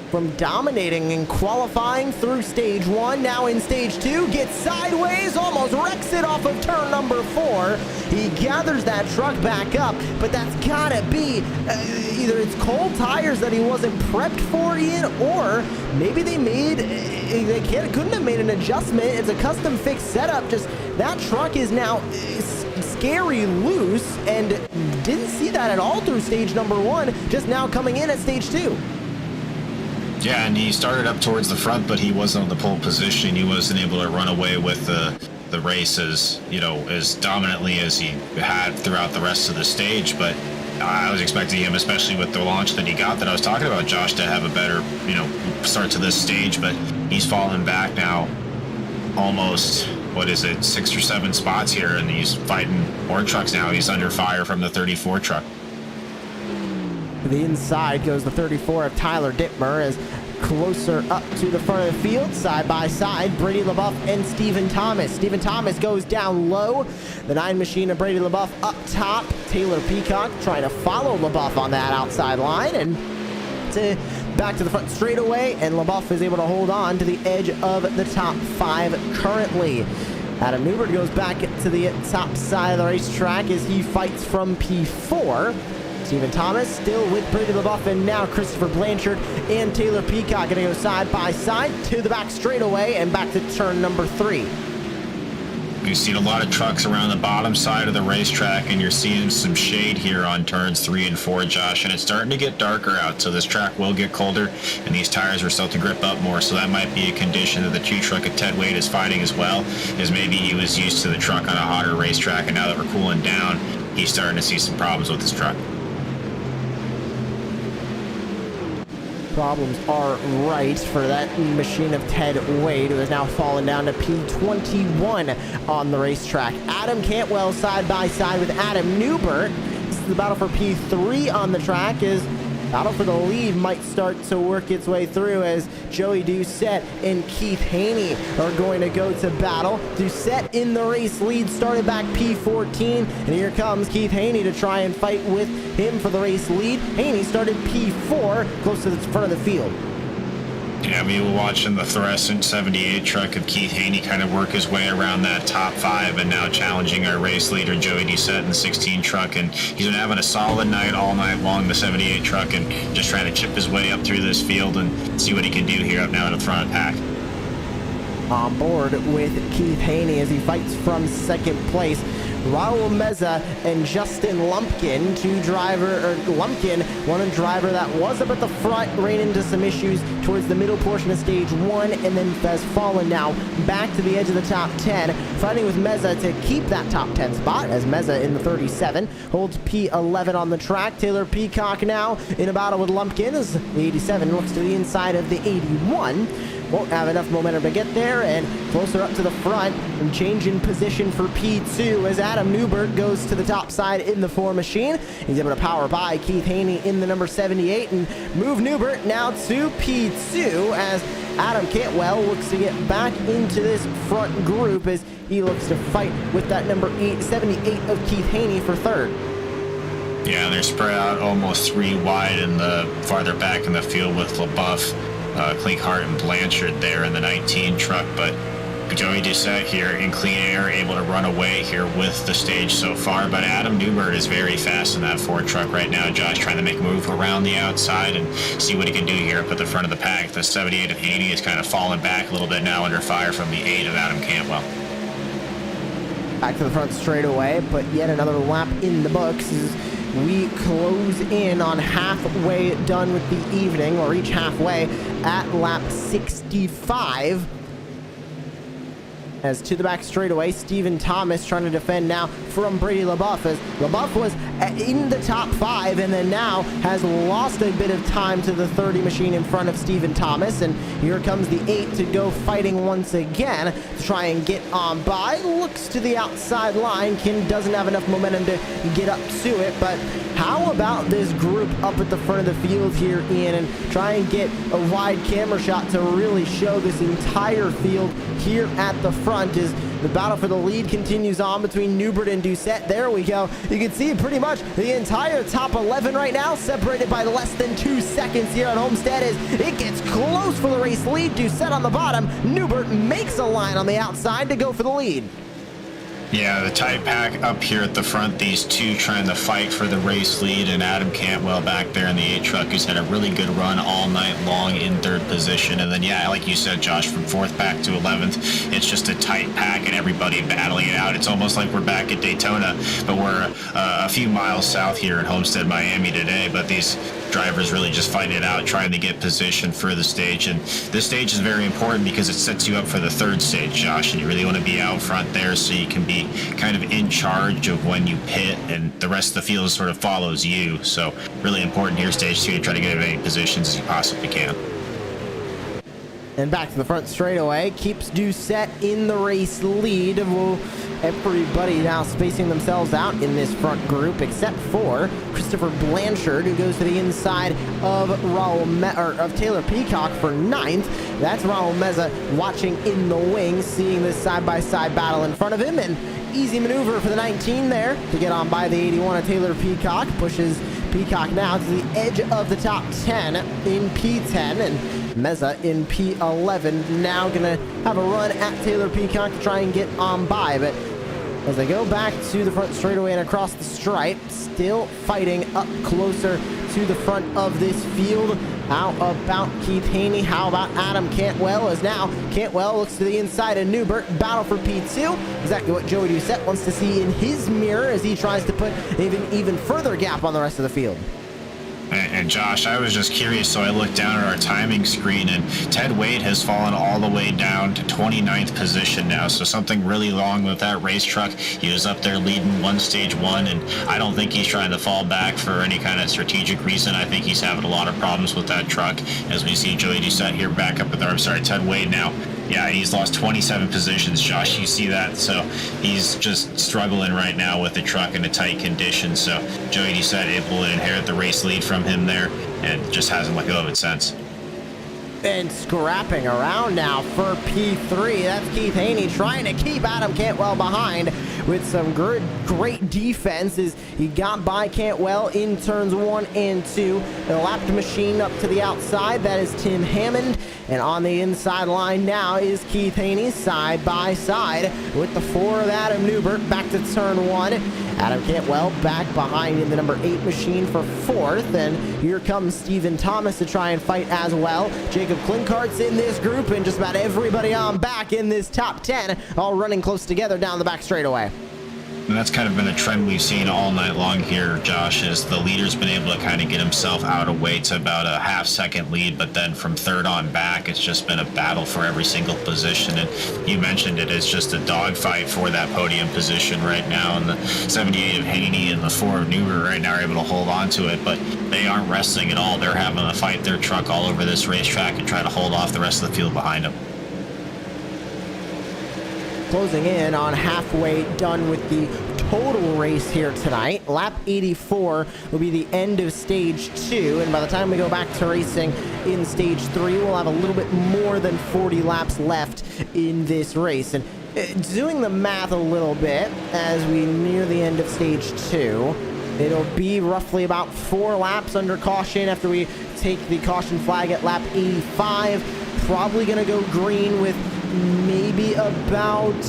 From dominating and qualifying through stage 1, now in stage 2, gets sideways, almost wrecks it off of turn number 4. He gathers that truck back up, but that's gotta be either it's cold tires that he wasn't prepped for, Ian, or maybe couldn't have made an adjustment. It's a custom fixed setup. Just that truck is now scary loose, and didn't see that at all through stage number 1, just now coming in at stage 2. Yeah, and he started up towards the front, but he wasn't on the pole position. He wasn't able to run away with the race as, as dominantly as he had throughout the rest of the stage. But I was expecting him, especially with the launch that he got that I was talking about, Josh, to have a better, start to this stage. But he's fallen back now almost, 6 or 7 spots here, and he's fighting more trucks now. He's under fire from the 34 truck. To the inside goes the 34 of Tyler Dittmer, as closer up to the front of the field, side by side, Brady LaBeouf and Stephen Thomas. Stephen Thomas goes down low. The 9 machine of Brady LaBeouf up top. Taylor Peacock trying to follow LaBeouf on that outside line, and back to the front straightaway, and LaBeouf is able to hold on to the edge of the top 5 currently. Adam Newbert goes back to the top side of the racetrack as he fights from P4. Stephen Thomas still with Brady LaBeouf, and now Christopher Blanchard and Taylor Peacock going to go side by side to the back straightaway and back to turn number 3. You've seen a lot of trucks around the bottom side of the racetrack, and you're seeing some shade here on turns 3 and 4, Josh, and it's starting to get darker out, so this track will get colder, and these tires are starting to grip up more, so that might be a condition that the 2 truck of Ted Wade is fighting as well, is maybe he was used to the truck on a hotter racetrack, and now that we're cooling down, he's starting to see some problems with his truck. Problems are right for that machine of Ted Wade, who has now fallen down to P21 on the racetrack. Adam Cantwell side by side with Adam Newbert. This is the battle for P3 on the track, as Battle for the lead might start to work its way through as Joey Doucette and Keith Haney are going to go to battle. Doucette in the race lead, started back P14, and here comes Keith Haney to try and fight with him for the race lead. Haney started P4, close to the front of the field. Yeah, we were watching the fluorescent 78 truck of Keith Haney kind of work his way around that top 5, and now challenging our race leader Joey Doucette in the 16 truck, and he's been having a solid night all night long, the 78 truck, and just trying to chip his way up through this field and see what he can do here up now in the front pack. On board with Keith Haney as he fights from second place. Raul Meza and Justin Lumpkin, Lumpkin, one driver that was up at the front, ran into some issues towards the middle portion of stage 1, and then has fallen now back to the edge of the top 10, fighting with Meza to keep that top 10 spot, as Meza in the 37 holds P11 on the track. Taylor Peacock now in a battle with Lumpkin as the 87 looks to the inside of the 81. Won't have enough momentum to get there, and closer up to the front and change in position for P2 as Adam Newbert goes to the top side in the 4 machine. He's able to power by Keith Haney in the number 78 and move Newbert now to P2 as Adam Cantwell looks to get back into this front group as he looks to fight with that number 78 of Keith Haney for third. Yeah, they're spread out almost 3 wide in the farther back in the field with LaBeouf, Clinkhart, and Blanchard there in the 19 truck, but Joey Doucette here in clean air, able to run away here with the stage so far. But Adam Newbert is very fast in that Ford truck right now. Josh trying to make a move around the outside and see what he can do here up at the front of the pack. The 78 of Haney is kind of falling back a little bit now under fire from the 8 of Adam Cantwell. Back to the front straight away, but yet another lap in the books as we close in on halfway done with the evening, or reach halfway at lap 65. As to the back straightaway, Stephen Thomas trying to defend now from Brady LaBeouf, as LaBeouf was in the top 5 and then now has lost a bit of time to the 30 machine in front of Stephen Thomas, and here comes the 8 to go fighting once again to try and get on by. Looks to the outside line. Kim doesn't have enough momentum to get up to it, but how about this group up at the front of the field here, Ian, and try and get a wide camera shot to really show this entire field here at the front as the battle for the lead continues on between Newbert and Doucette. There we go. You can see pretty much the entire top 11 right now separated by less than 2 seconds here at Homestead as it gets close for the race lead. Doucette on the bottom. Newbert makes a line on the outside to go for the lead. Yeah, the tight pack up here at the front, these two trying to fight for the race lead, and Adam Cantwell back there in the 8 truck who's had a really good run all night long in 3rd position. And then, yeah, like you said, Josh, from 4th pack to 11th, it's just a tight pack and everybody battling it out. It's almost like we're back at Daytona, but we're a few miles south here in Homestead, Miami today. But these drivers really just fighting it out, trying to get position for the stage. And this stage is very important because it sets you up for the 3rd stage, Josh, and you really want to be out front there so you can be kind of in charge of when you pit, and the rest of the field sort of follows you. So really important here, stage 2, to try to get as many positions as you possibly can. And back to the front straightaway, keeps Doucette in the race lead. Well, everybody now spacing themselves out in this front group except for Christopher Blanchard, who goes to the inside of Taylor Peacock for 9th. That's Raul Meza watching in the wings, seeing this side-by-side battle in front of him, and easy maneuver for the 19 there to get on by the 81 of Taylor Peacock. Pushes Peacock now to the edge of the top 10 in P10, and Meza in P11 now gonna have a run at Taylor Peacock to try and get on by, but as they go back to the front straightaway and across the stripe, still fighting up closer to the front of this field. How about Keith Haney? How about Adam Cantwell? As now Cantwell looks to the inside of Newbert. Battle for P2. Exactly what Joey Doucette wants to see in his mirror as he tries to put even further gap on the rest of the field. And Josh, I was just curious, so I looked down at our timing screen, and Ted Wade has fallen all the way down to 29th position now. So something really wrong with that race truck. He was up there leading stage 1, and I don't think he's trying to fall back for any kind of strategic reason. I think he's having a lot of problems with that truck, as we see Joey Doucette here back up at Ted Wade now Yeah, he's lost 27 positions, Josh. You see that? So he's just struggling right now with the truck in a tight condition. So Joey Doucette able to inherit the race lead from him there and just hasn't let go of it since. And scrapping around now for P3. That's Keith Haney trying to keep Adam Cantwell behind with some great defense as he got by Cantwell in turns 1 and 2. The lapped machine up to the outside. That is Tim Hammond. And on the inside line now is Keith Haney side by side with the 4 of Adam Newbert back to turn 1. Adam Cantwell back behind in the number 8 machine for 4th. And here comes Stephen Thomas to try and fight as well. Jacob Klinkart's in this group, and just about everybody on back in this top 10, all running close together down the back straightaway. And that's kind of been a trend we've seen all night long here, Josh, is the leader's been able to kind of get himself out of way to about a half-second lead, but then from third on back, it's just been a battle for every single position. And you mentioned it, it's just a dogfight for that podium position right now. And the 78 of Haney and the 4 of Newber right now are able to hold on to it, but they aren't resting at all. They're having to fight their truck all over this racetrack and try to hold off the rest of the field behind them. Closing in on halfway done with the total race here tonight. Lap 84 will be the end of stage 2, and by the time we go back to racing in stage 3, we'll have a little bit more than 40 laps left in this race. And doing the math a little bit as we near the end of stage 2, it'll be roughly about 4 laps under caution after we take the caution flag at lap 85. Probably gonna go green with maybe about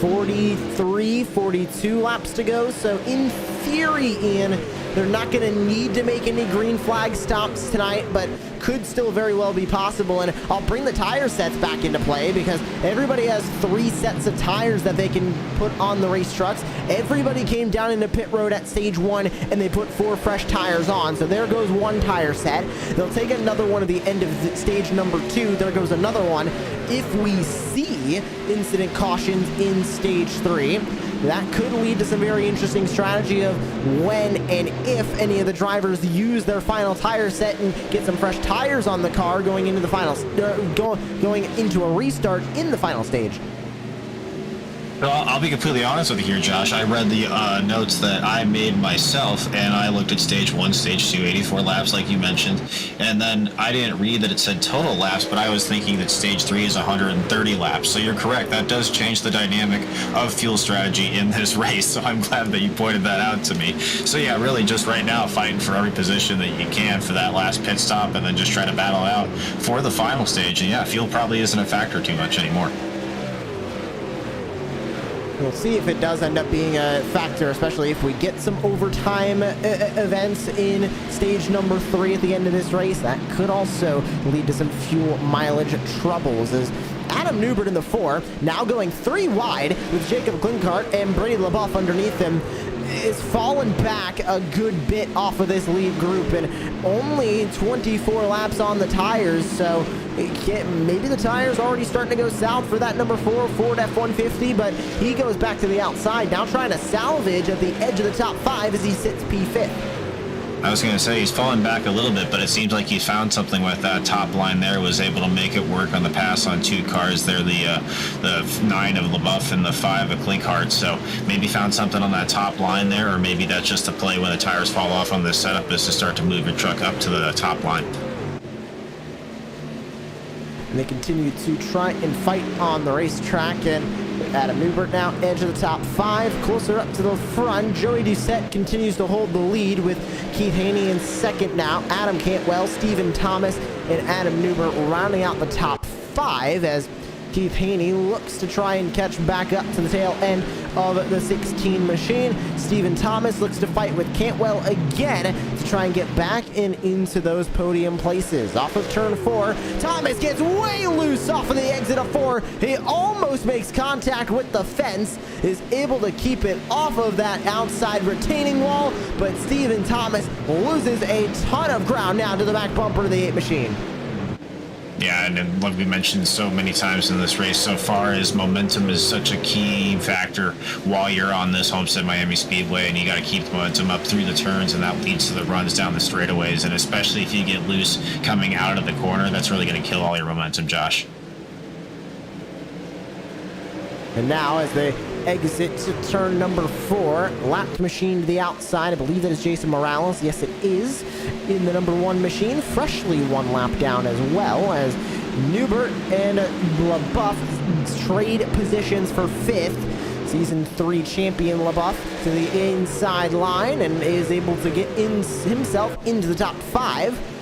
43, 42 laps to go. So in theory, Ian, they're not going to need to make any green flag stops tonight, but could still very well be possible. And I'll bring the tire sets back into play because everybody has 3 sets of tires that they can put on the race trucks. Everybody came down into pit road at stage 1 and they put 4 fresh tires on. So there goes 1 tire set. They'll take another one at the end of stage number 2. There goes another one. If we see incident cautions in stage 3, that could lead to some very interesting strategy of when and if any of the drivers use their final tire set and get some fresh tires on the car going into the final, going into a restart in the final stage. Well, I'll be completely honest with you here, Josh. I read the notes that I made myself, and I looked at stage 1, stage 2, 84 laps, like you mentioned, and then I didn't read that it said total laps, but I was thinking that stage 3 is 130 laps. So you're correct. That does change the dynamic of fuel strategy in this race, so I'm glad that you pointed that out to me. So yeah, really just right now fighting for every position that you can for that last pit stop, and then just try to battle out for the final stage. And yeah, fuel probably isn't a factor too much anymore. We'll see if it does end up being a factor, especially if we get some overtime events in stage number 3 at the end of this race. That could also lead to some fuel mileage troubles as Adam Newbert in the 4, now going 3 wide with Jacob Klinkart and Brady LaBeouf underneath him, is fallen back a good bit off of this lead group and only 24 laps on the tires, so maybe the tires already starting to go south for that number 4 Ford F-150, but he goes back to the outside, now trying to salvage at the edge of the top 5 as he sits P5. I was going to say he's fallen back a little bit, but it seems like he found something with that top line there, was able to make it work on the pass on 2 cars there, the 9 of LaBeouf and the 5 of Klinkart. So maybe found something on that top line there, or maybe that's just a play when the tires fall off on this setup, is to start to move your truck up to the top line. And they continue to try and fight on the racetrack, and Adam Newbert now edge of the top 5, closer up to the front. Joey Doucette continues to hold the lead with Keith Haney in second now. Adam Cantwell, Stephen Thomas, and Adam Newbert rounding out the top 5 as Keith Haney looks to try and catch back up to the tail end of the 16 machine. Stephen Thomas looks to fight with Cantwell again to try and get back into those podium places. Off of turn 4, Thomas gets way loose off of the exit of 4. He almost makes contact with the fence, is able to keep it off of that outside retaining wall, but Stephen Thomas loses a ton of ground now to the back bumper of the 8 machine. Yeah, and then what we mentioned so many times in this race so far is momentum is such a key factor while you're on this Homestead Miami Speedway, and you got to keep the momentum up through the turns, and that leads to the runs down the straightaways, and especially if you get loose coming out of the corner, that's really going to kill all your momentum, Josh. And now as they exit to turn number 4, lapped machine to the outside. I believe that is Jason Morales. Yes, it is in the number 1 machine. Freshly 1 lap down as well, as Newbert and LaBeouf trade positions for 5th. Season 3 champion LaBeouf to the inside line and is able to get himself into the top 5.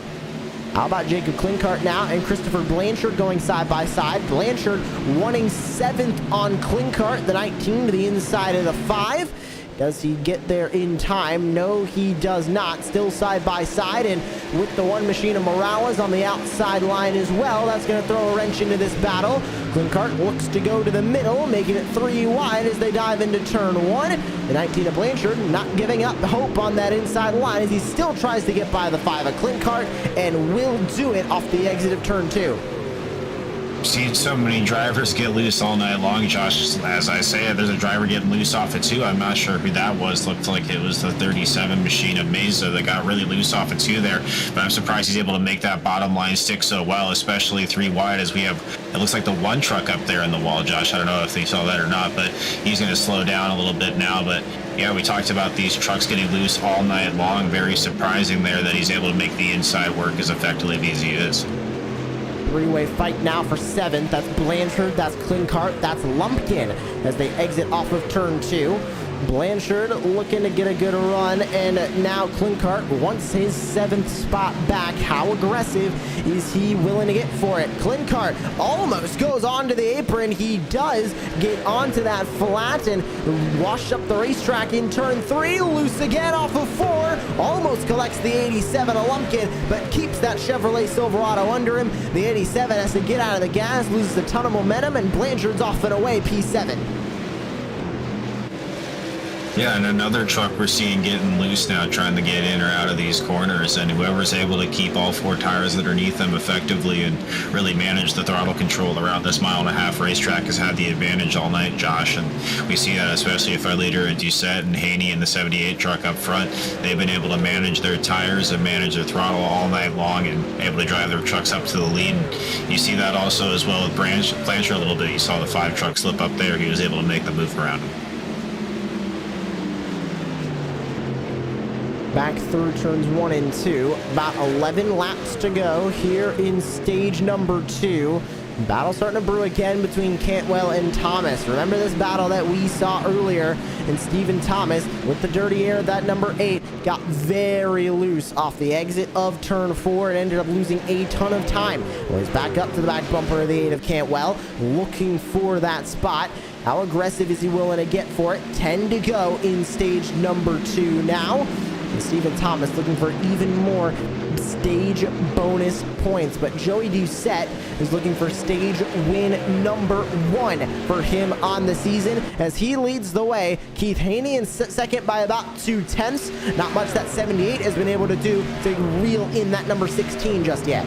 How about Jacob Klinkart now and Christopher Blanchard going side by side. Blanchard running 7th on Klinkart, the 19 to the inside of the 5. Does he get there in time? No, he does not. Still side by side, and with the 1 machine of Morales on the outside line as well, that's going to throw a wrench into this battle. Klinkart looks to go to the middle, making it 3 wide as they dive into turn 1. The 19 of Blanchard not giving up hope on that inside line as he still tries to get by the 5 of Klinkart and will do it off the exit of turn 2. Seen so many drivers get loose all night long, Josh. As I say, there's a driver getting loose off it too. I'm not sure who that was. Looked like it was the 37 machine of Mesa that got really loose off it too there. But I'm surprised he's able to make that bottom line stick so well, especially 3 wide as we have, it looks like the 1 truck up there in the wall, Josh. I don't know if they saw that or not, but he's going to slow down a little bit now. But yeah, we talked about these trucks getting loose all night long. Very surprising there that he's able to make the inside work as effectively as he is. 3-way fight now for 7th. That's Blanchard, that's Klinkart, that's Lumpkin as they exit off of turn 2. Blanchard looking to get a good run, and now Klinkart wants his 7th spot back. How aggressive is he willing to get for it? Klinkart almost goes onto the apron. He does get onto that flat and wash up the racetrack in turn 3. Loose again off of 4. Almost collects the 87 of Lumpkin, but keeps that Chevrolet Silverado under him. The 87 has to get out of the gas, loses a ton of momentum, and Blanchard's off and away, P7. Yeah, and another truck we're seeing getting loose now, trying to get in or out of these corners, and whoever's able to keep all 4 tires underneath them effectively and really manage the throttle control around this 1.5-mile racetrack has had the advantage all night, Josh. And we see that especially with our leader at Doucette and Haney in the 78 truck up front. They've been able to manage their tires and manage their throttle all night long and able to drive their trucks up to the lead. And you see that also as well with Blanchard a little bit. You saw the 5 truck slip up there. He was able to make the move around him. Back through turns 1 and 2. About 11 laps to go here in stage number 2. Battle starting to brew again between Cantwell and Thomas. Remember this battle that we saw earlier, and Stephen Thomas with the dirty air, that number 8 got very loose off the exit of turn 4 and ended up losing a ton of time. Well, he's back up to the back bumper of the 8 of Cantwell, looking for that spot. How aggressive is he willing to get for it? 10 to go in stage number 2 now. And Stephen Thomas looking for even more stage bonus points, but Joey Doucette is looking for stage win number 1 for him on the season as he leads the way. Keith Haney in second by about 2/10. Not much that 78 has been able to do to reel in that number 16 just yet.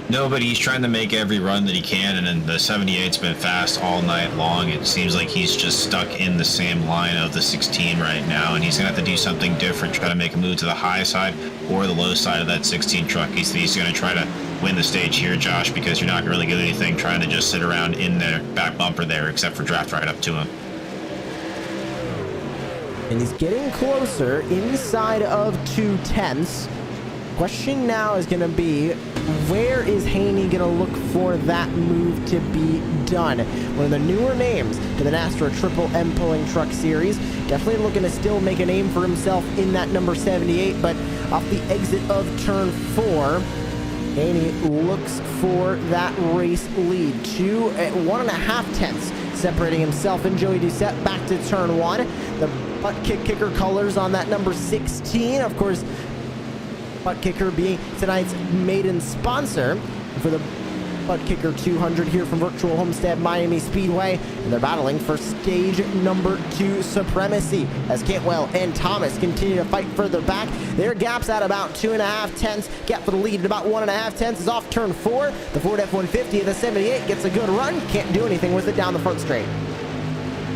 No, but he's trying to make every run that he can, and then the 78's been fast all night long. It seems like he's just stuck in the same line of the 16 right now, and he's going to have to do something different, try to make a move to the high side or the low side of that 16 truck. He's going to try to win the stage here, Josh, because you're not going to really get anything trying to just sit around in the back bumper there except for draft right up to him. And he's getting closer inside of 2/10. Question now is going to be, where is Haney going to look for that move to be done? One of the newer names to the NASRA Triple M Pulling Truck Series. Definitely looking to still make a name for himself in that number 78, but off the exit of turn 4, Haney looks for that race lead. 2 at 1.5 tenths separating himself and Joey Doucette back to turn 1. The ButtKicker colors on that number 16. Of course, ButtKicker being tonight's maiden sponsor for the ButtKicker 200 here from Virtual Homestead Miami Speedway, and they're battling for stage number 2 supremacy as Cantwell and Thomas continue to fight further back. Their gap's at about 2.5 tenths. Gap for the lead at about 1.5 tenths is off turn 4. The Ford F-150 of the 78 gets a good run. Can't do anything with it down the front straight.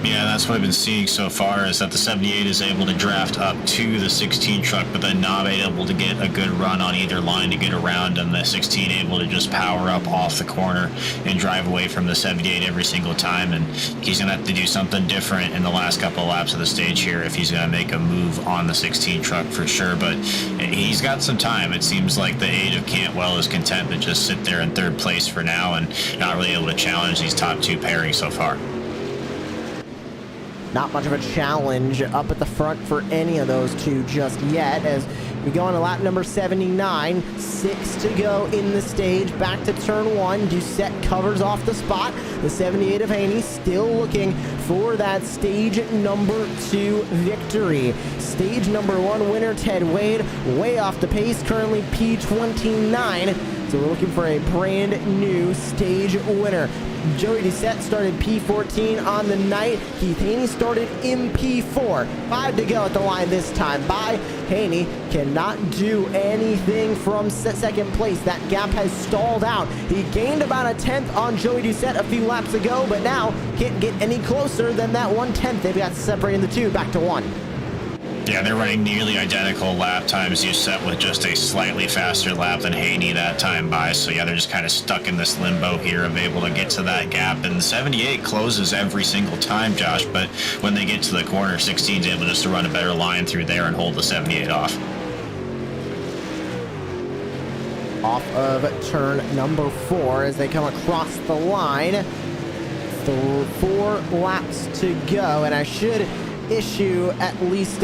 Yeah, that's what I've been seeing so far, is that the 78 is able to draft up to the 16 truck, but then not able to get a good run on either line to get around, and the 16 able to just power up off the corner and drive away from the 78 every single time. And he's going to have to do something different in the last couple of laps of the stage here if he's going to make a move on the 16 truck for sure. But he's got some time. It seems like the age of Cantwell is content to just sit there in third place for now and not really able to challenge these top two pairings so far. Not much of a challenge up at the front for any of those two just yet, as we go on to lap number 79. 6 to go in the stage. Back to turn 1. Doucette covers off the spot. The 78 of Haney still looking for that stage number 2 victory. Stage number 1 winner, Ted Wade, way off the pace, currently P29. So we're looking for a brand new stage winner. Joey Doucette started P14 on the night. Keith Haney started in P4. 5 to go at the line this time by Haney. Cannot do anything from second place. That gap has stalled out. He gained about a 10th on Joey Doucette a few laps ago, but now can't get any closer than that 1/10. They've got separating the two back to 1. Yeah, they're running nearly identical lap times. Doucette with just a slightly faster lap than Haney that time by. So yeah, they're just kind of stuck in this limbo here of able to get to that gap. And the 78 closes every single time, Josh. But when they get to the corner, 16 is able just to run a better line through there and hold the 78 off. Off of turn number 4 as they come across the line. 4 laps to go, and I should issue at least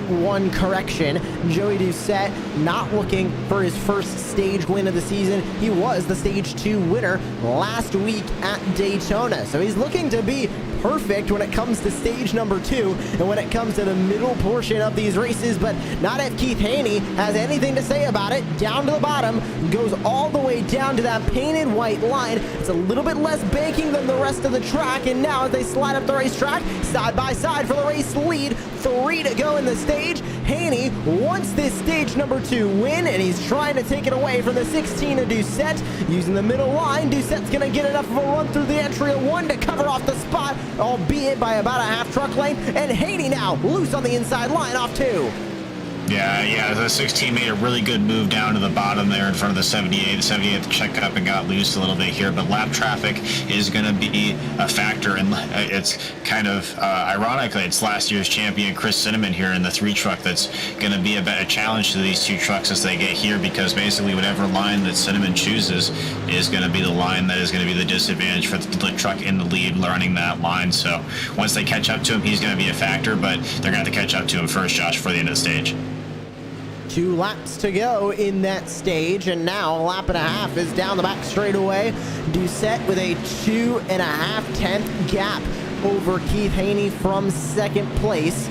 one correction. Joey Doucette not looking for his first stage win of the season. He was the stage 2 winner last week at Daytona, so he's looking to be perfect when it comes to stage number 2 and when it comes to the middle portion of these races. But not if Keith Haney has anything to say about it. Down to the bottom, goes all the way down to that painted white line. It's a little bit less banking than the rest of the track, and now as they slide up the racetrack side by side for the race lead, 3 to go in the stage. Haney wants this stage number 2 win, and he's trying to take it away from the 16 of Doucette. Using the middle line, Doucette's going to get enough of a run through the entry of 1 to cover off the spot, albeit by about a half truck length, and Haney now loose on the inside line off 2. Yeah, the 16 made a really good move down to the bottom there in front of the 78. The 78 checked up and got loose a little bit here, but lap traffic is going to be a factor, and it's kind of ironically, it's last year's champion Chris Cinnamon here in the 3 truck that's going to be a better challenge to these 2 trucks as they get here, because basically whatever line that Cinnamon chooses is going to be the line that is going to be the disadvantage for the truck in the lead running that line. So once they catch up to him, he's going to be a factor, but they're going to have to catch up to him first, Josh, before the end of the stage. 2 laps to go in that stage, and now a lap and a half is down the back straightaway. Doucette with a 2.5 gap over Keith Haney from second place.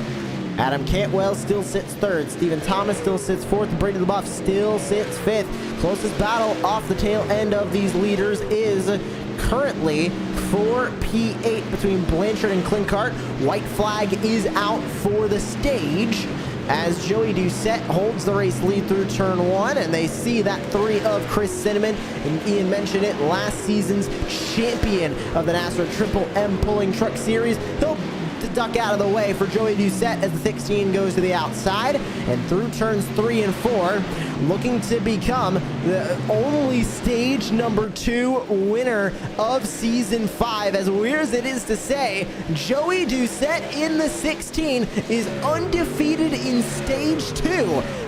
Adam Cantwell still sits 3rd. Stephen Thomas still sits 4th. Brady LaBeouf still sits 5th. Closest battle off the tail end of these leaders is currently for P8 between Blanchard and Klinkart. White flag is out for the stage as Joey Doucette holds the race lead through turn 1, and they see that 3 of Chris Cinnamon, and Ian mentioned it, last season's champion of the NASRA Triple M Pulling Truck Series. He'll duck out of the way for Joey Doucette as the 16 goes to the outside, and through turns 3 and 4, looking to become the only stage number 2 winner of season 5. As weird as it is to say, Joey Doucette in the 16 is undefeated in stage 2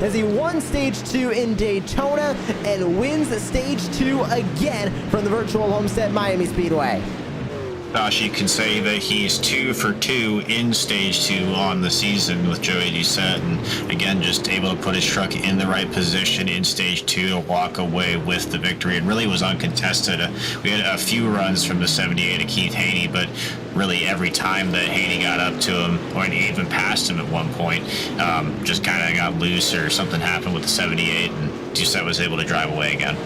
as he won stage 2 in Daytona and wins stage 2 again from the virtual Homestead Miami Speedway. Josh, you can say that he's 2 for 2 in stage 2 on the season with Joey Doucette, and again, just able to put his truck in the right position in stage 2 to walk away with the victory. It really was uncontested. We had a few runs from the 78 of Keith Haney, but really every time that Haney got up to him, or even passed him at one point, just kind of got loose or something happened with the 78, and Doucette was able to drive away again.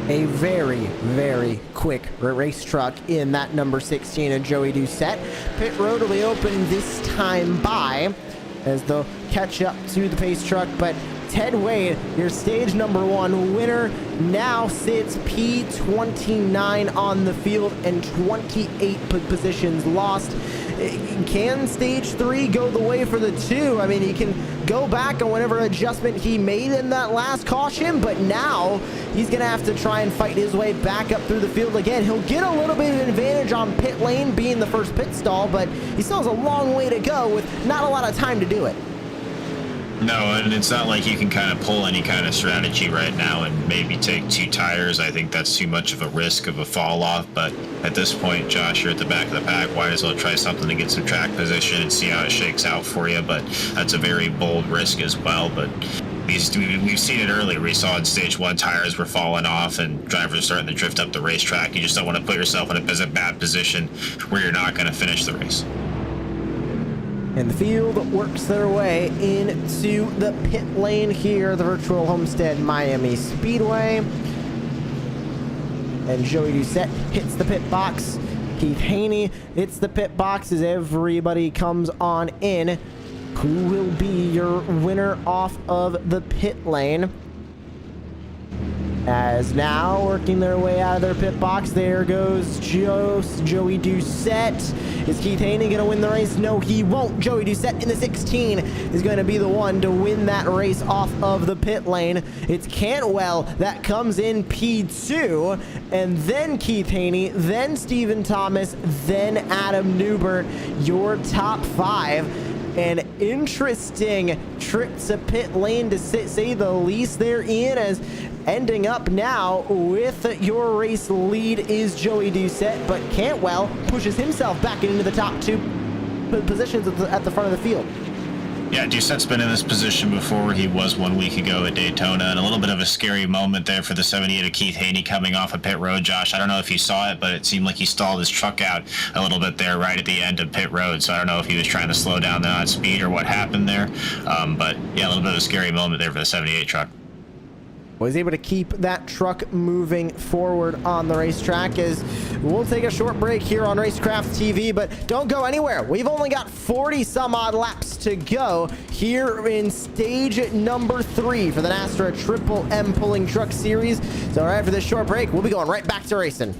A very, very quick race truck in that number 16 of Joey Doucette. Pit road will be open this time by as they'll catch up to the pace truck, but Ted Wade, your stage number 1 winner, now sits P29 on the field and 28 positions lost. can stage 3 go the way for the 2? I mean, he can go back on whatever adjustment he made in that last caution, but now he's gonna have to try and fight his way back up through the field again. He'll get a little bit of an advantage on pit lane being the first pit stall, but he still has a long way to go with not a lot of time to do it. No, and it's not like you can kind of pull any kind of strategy right now and maybe take 2 tires. I think that's too much of a risk of a fall off. But at this point, Josh, you're at the back of the pack. Might as well try something to get some track position and see how it shakes out for you. But that's a very bold risk as well. But we've seen it earlier. We saw in stage 1 tires were falling off and drivers starting to drift up the racetrack. You just don't want to put yourself in a bad position where you're not going to finish the race. And the field works their way into the pit lane here, the virtual Homestead Miami Speedway. And Joey Doucette hits the pit box. Keith Haney hits the pit box as everybody comes on in. Who will be your winner off of the pit lane? As now working their way out of their pit box, there goes Joey Doucette. Is Keith Haney going to win the race? No, he won't. Joey Doucette in the 16 is going to be the one to win that race off of the pit lane. It's Cantwell that comes in P2, and then Keith Haney, then Stephen Thomas, then Adam Newbert, your top 5. An interesting trip to pit lane to say the least there, Ian, as ending up now with your race lead is Joey Doucette, but Cantwell pushes himself back into the top 2 positions at the front of the field. Yeah, Doucette's been in this position before. He was 1 week ago at Daytona, and a little bit of a scary moment there for the 78 of Keith Haney coming off of pit road. Josh, I don't know if you saw it, but it seemed like he stalled his truck out a little bit there right at the end of pit road, so I don't know if he was trying to slow down the speed or what happened there. But yeah, a little bit of a scary moment there for the 78 truck. Was able to keep that truck moving forward on the racetrack. As we'll take a short break here on Racecraft TV, but don't go anywhere. We've only got 40 some odd laps to go here in stage number 3 for the NASRA Triple M Pulling Truck Series. So right after this short break, we'll be going right back to racing.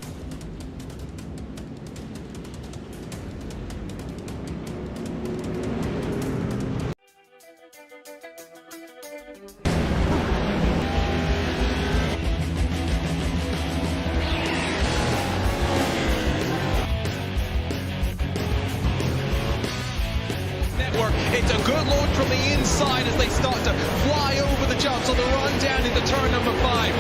It's a good launch from the inside as they start to fly over the jumps on the run down into turn number 5.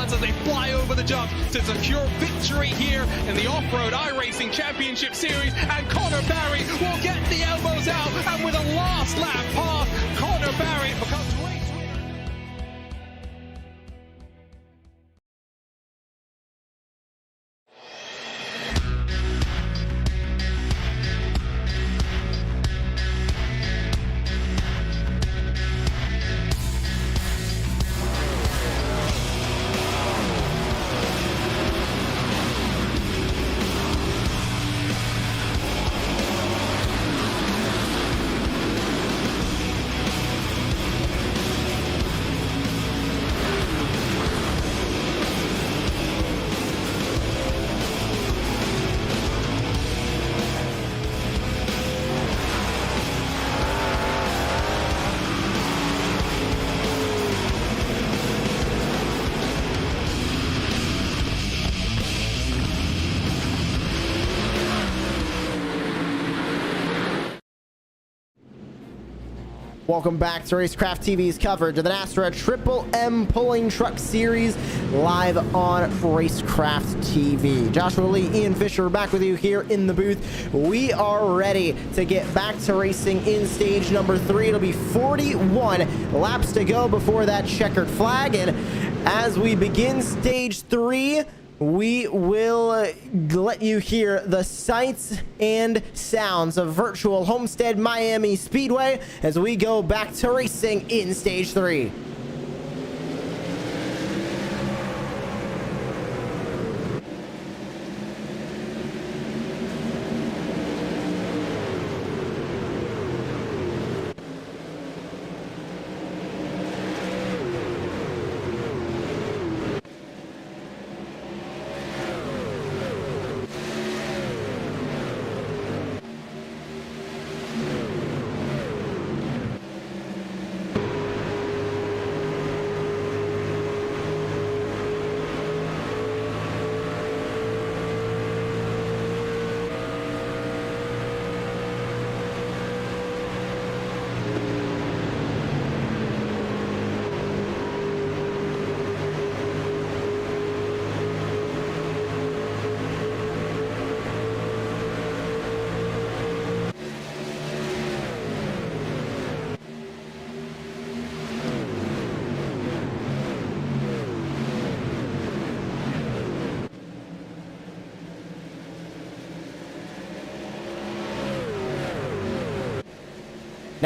As they fly over the jump to secure victory here in the Off-Road iRacing Championship Series, and Connor Barry will get the elbows out, and with a last lap pass, Connor Barry becomes race winner. Welcome back to Racecraft TV's coverage of the NASRA Triple M Pulling Truck Series live on Racecraft TV. Joshua Lee, Ian Fisher, back with you here in the booth. We are ready to get back to racing in stage number 3. It'll be 41 laps to go before that checkered flag. And as we begin stage 3, we will let you hear the sights and sounds of virtual Homestead Miami Speedway as we go back to racing in stage 3.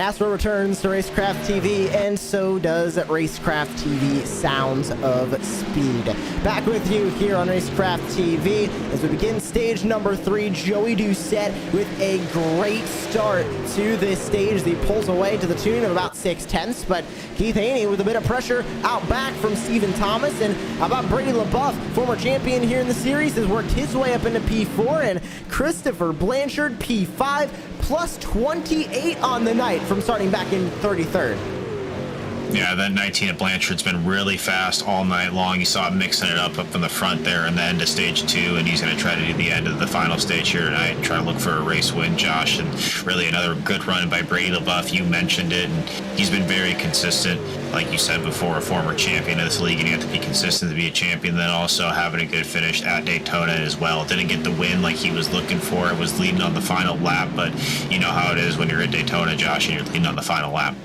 NASRA returns to Racecraft TV, and so does Racecraft TV Sounds of Speed. Back with you here on Racecraft TV as we begin stage number 3. Joey Doucette with a great start to this stage. He pulls away to the tune of about 6/10, but Keith Haney with a bit of pressure out back from Stephen Thomas. And how about Brady LaBeouf, former champion here in the series, has worked his way up into P4, and Christopher Blanchard P5 plus 28 on the night from starting back in 33rd. Yeah, that 19 at Blanchard's been really fast all night long. You saw him mixing it up in the front there in the end of stage 2, and he's going to try to do the end of the final stage here tonight and try to look for a race win, Josh. And really another good run by Brady LaBeouf. You mentioned it, and he's been very consistent. Like you said before, a former champion of this league, and you have to be consistent to be a champion. Then also having a good finish at Daytona as well. Didn't get the win like he was looking for. It was leading on the final lap, but you know how it is when you're at Daytona, Josh, and you're leading on the final lap.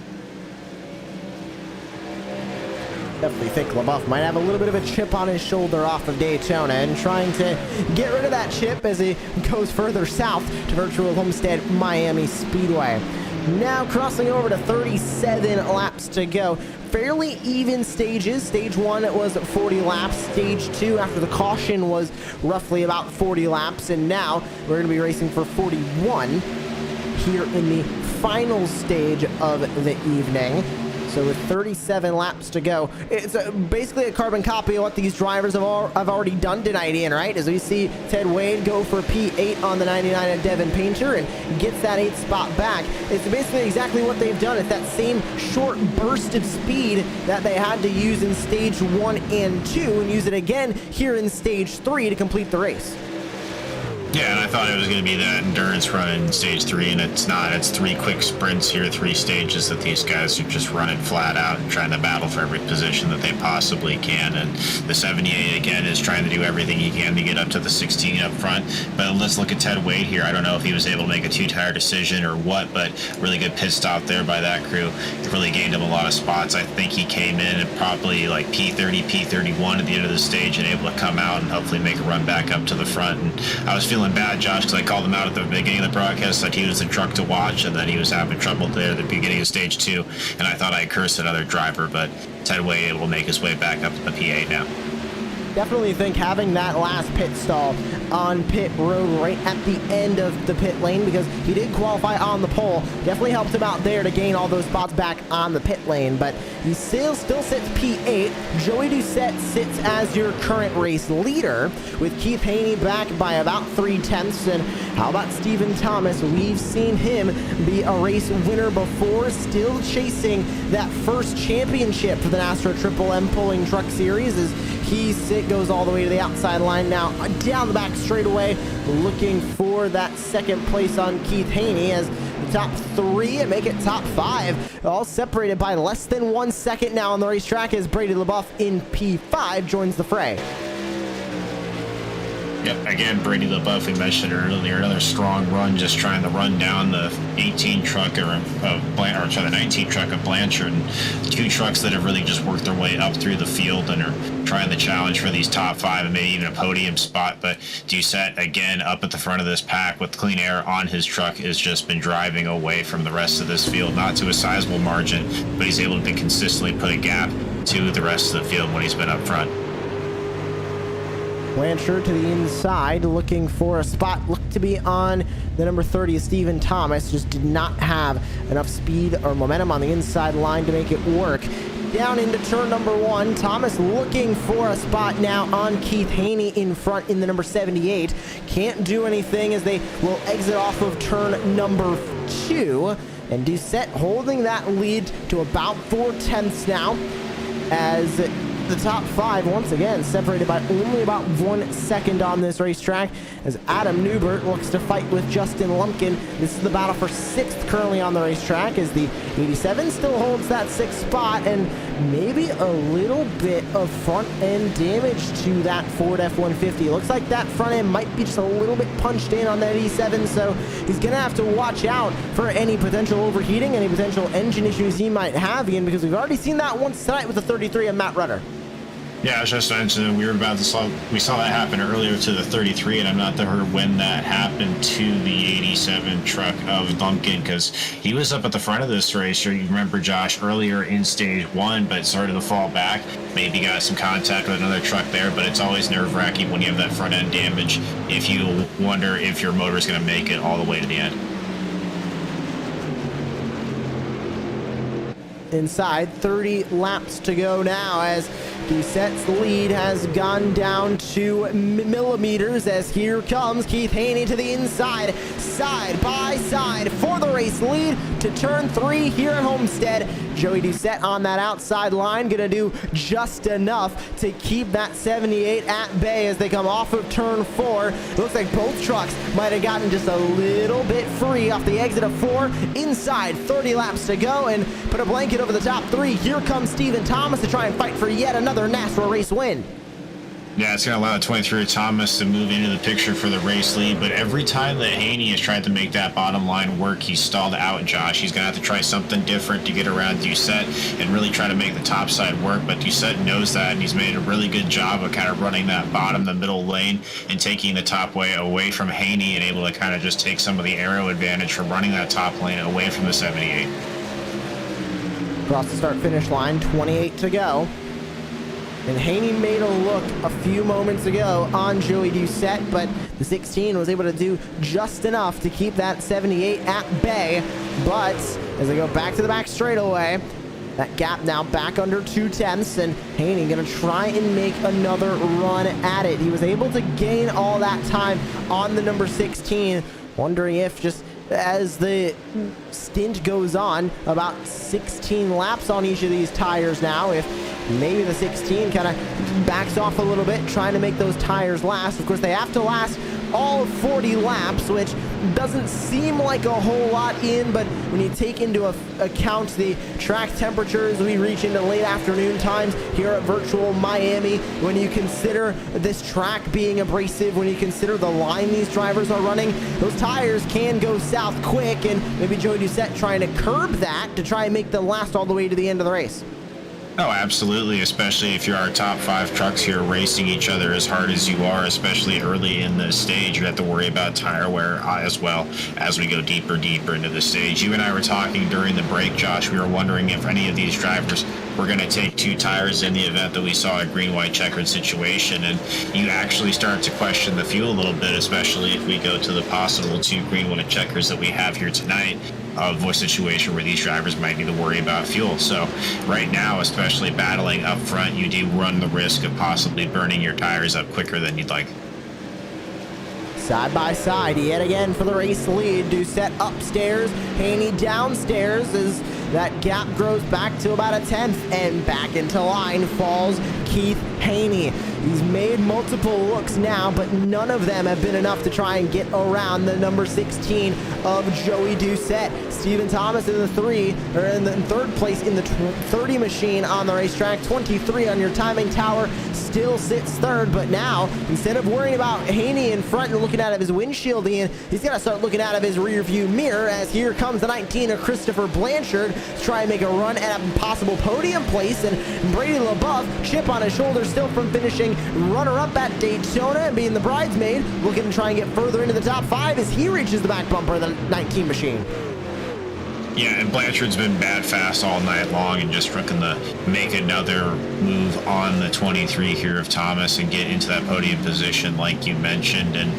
Definitely think LaBeouf might have a little bit of a chip on his shoulder off of Daytona, and trying to get rid of that chip as he goes further south to virtual Homestead Miami Speedway. Now crossing over to 37 laps to go. Fairly even stages. Stage 1 it was 40 laps. Stage 2 after the caution was roughly about 40 laps, and now we're going to be racing for 41 here in the final stage of the evening. So with 37 laps to go, it's basically a carbon copy of what these drivers have already done tonight, Ian, right? As we see Ted Wade go for P8 on the 99 at Devin Painter and gets that 8th spot back. It's basically exactly what they've done. It's that same short burst of speed that they had to use in stage 1 and 2 and use it again here in stage 3 to complete the race. Yeah, and I thought it was going to be that endurance run in stage 3, and it's not. It's 3 quick sprints here, 3 stages that these guys are just running flat out and trying to battle for every position that they possibly can. And the 78, again, is trying to do everything he can to get up to the 16 up front. But let's look at Ted Wade here. I don't know if he was able to make a 2-tire decision or what, but really good pit stop there by that crew. It really gained him a lot of spots. I think he came in at probably like P30, P31 at the end of the stage and able to come out and hopefully make a run back up to the front. And I was feeling bad, Josh, because I called him out at the beginning of the broadcast that he was the truck to watch and that he was having trouble there at the beginning of stage 2, and I thought I cursed another driver, but Ted Wade will make his way back up to the P8 now. Definitely think having that last pit stall on pit road right at the end of the pit lane, because he did qualify on the pole, definitely helped him out there to gain all those spots back on the pit lane. But he still sits P8. Joey Doucette sits as your current race leader, with Keith Haney back by about 3/10. And how about Stephen Thomas? We've seen him be a race winner before, still chasing that first championship for the NASRA Triple M Pulling Truck Series as he goes all the way to the outside line now, down the back straightaway, looking for that second place on Keith Haney as the top 3 and make it top 5, all separated by less than 1 second now on the racetrack as Brady LaBeouf in P5 joins the fray. Yep, again, Brady LaBeouf, we mentioned earlier, another strong run, just trying to run down the 18 truck the 19 truck of Blanchard, and 2 trucks that have really just worked their way up through the field and are trying to challenge for these top 5 and maybe even a podium spot. But Doucette, again, up at the front of this pack with clean air on his truck, has just been driving away from the rest of this field, not to a sizable margin, but he's able to consistently put a gap to the rest of the field when he's been up front. Blanchard to the inside, looking for a spot. Looked to be on the number 30 of Stephen Thomas. Just did not have enough speed or momentum on the inside line to make it work. Down into turn number 1, Thomas looking for a spot now on Keith Haney in front in the number 78. Can't do anything as they will exit off of turn number 2. And Doucette holding that lead to about 4/10 now as the top 5 once again separated by only about 1 second on this racetrack as Adam Newbert looks to fight with Justin Lumpkin. This is the battle for 6th currently on the racetrack as the 87 still holds that 6th spot, and maybe a little bit of front end damage to that Ford F-150. Looks like that front end might be just a little bit punched in on that 87, so he's gonna have to watch out for any potential overheating, any potential engine issues he might have, Ian, because we've already seen that once tonight with the 33 of Matt Rudder. Yeah, I was just mentioning we saw that happen earlier to the 33, and I'm not sure when that happened to the 87 truck of Duncan, because he was up at the front of this race. You remember, Josh, earlier in stage 1, but started to fall back. Maybe got some contact with another truck there, but it's always nerve-wracking when you have that front end damage if you wonder if your motor is going to make it all the way to the end. Inside, 30 laps to go now as Doucette's lead has gone down to millimeters as here comes Keith Haney to the inside, side by side for the race lead to turn 3 here at Homestead. Joey Doucette on that outside line, gonna do just enough to keep that 78 at bay as they come off of turn 4. It looks like both trucks might have gotten just a little bit free off the exit of 4. Inside, 30 laps to go, and put a blanket over the top 3. Here comes Stephen Thomas to try and fight for yet another NASRA race win. Yeah, it's going to allow 23 Thomas to move into the picture for the race lead, but every time that Haney has tried to make that bottom line work, he's stalled out, Josh. He's going to have to try something different to get around Doucette and really try to make the top side work, but Doucette knows that, and he's made a really good job of kind of running that bottom, the middle lane, and taking the top way away from Haney and able to kind of just take some of the aero advantage from running that top lane away from the 78. Across the start-finish line, 28 to go. And Haney made a look a few moments ago on Joey Doucette, but the 16 was able to do just enough to keep that 78 at bay. But as they go back to the back straightaway, that gap now back under 2/10, and Haney gonna try and make another run at it. He was able to gain all that time on the number 16, wondering if just as the stint goes on, about 16 laps on each of these tires now, if maybe the 16 kind of backs off a little bit, trying to make those tires last. Of course, they have to last all of 40 laps, which doesn't seem like a whole lot in, but when you take into account the track temperatures, we reach into late afternoon times here at virtual Miami, when you consider this track being abrasive, when you consider the line these drivers are running, those tires can go south quick, and maybe Joey Doucette trying to curb that to try and make them last all the way to the end of the race. Oh, absolutely, especially if you're our top 5 trucks here racing each other as hard as you are, especially early in the stage. You have to worry about tire wear as well as we go deeper into the stage. You and I were talking during the break, Josh. We were wondering if any of these drivers were going to take 2 tires in the event that we saw a green-white checkered situation, and you actually start to question the fuel a little bit, especially if we go to the possible 2 green-white checkers that we have here tonight, of a situation where these drivers might need to worry about fuel. So right now, especially battling up front, you do run the risk of possibly burning your tires up quicker than you'd like. Side by side yet again for the race lead. Doucette upstairs, Haney downstairs as that gap grows back to about 1/10, and back into line falls Keith Haney. He's made multiple looks now, but none of them have been enough to try and get around the number 16 of Joey Doucette. Stephen Thomas in the third place in the 30 machine on the racetrack. 23 on your timing tower, still sits third, but now instead of worrying about Haney in front and looking out of his windshield, Ian, he's got to start looking out of his rear view mirror, as here comes the 19 of Christopher Blanchard to try and make a run at a possible podium place, and Brady LaBeouf, chip on his shoulder still from finishing runner-up at Daytona and being the bridesmaid, looking to try and get further into the top 5 as he reaches the back bumper of the 19 machine. Yeah, and Blanchard's been bad fast all night long and just looking to make another move on the 23 here of Thomas and get into that podium position like you mentioned. And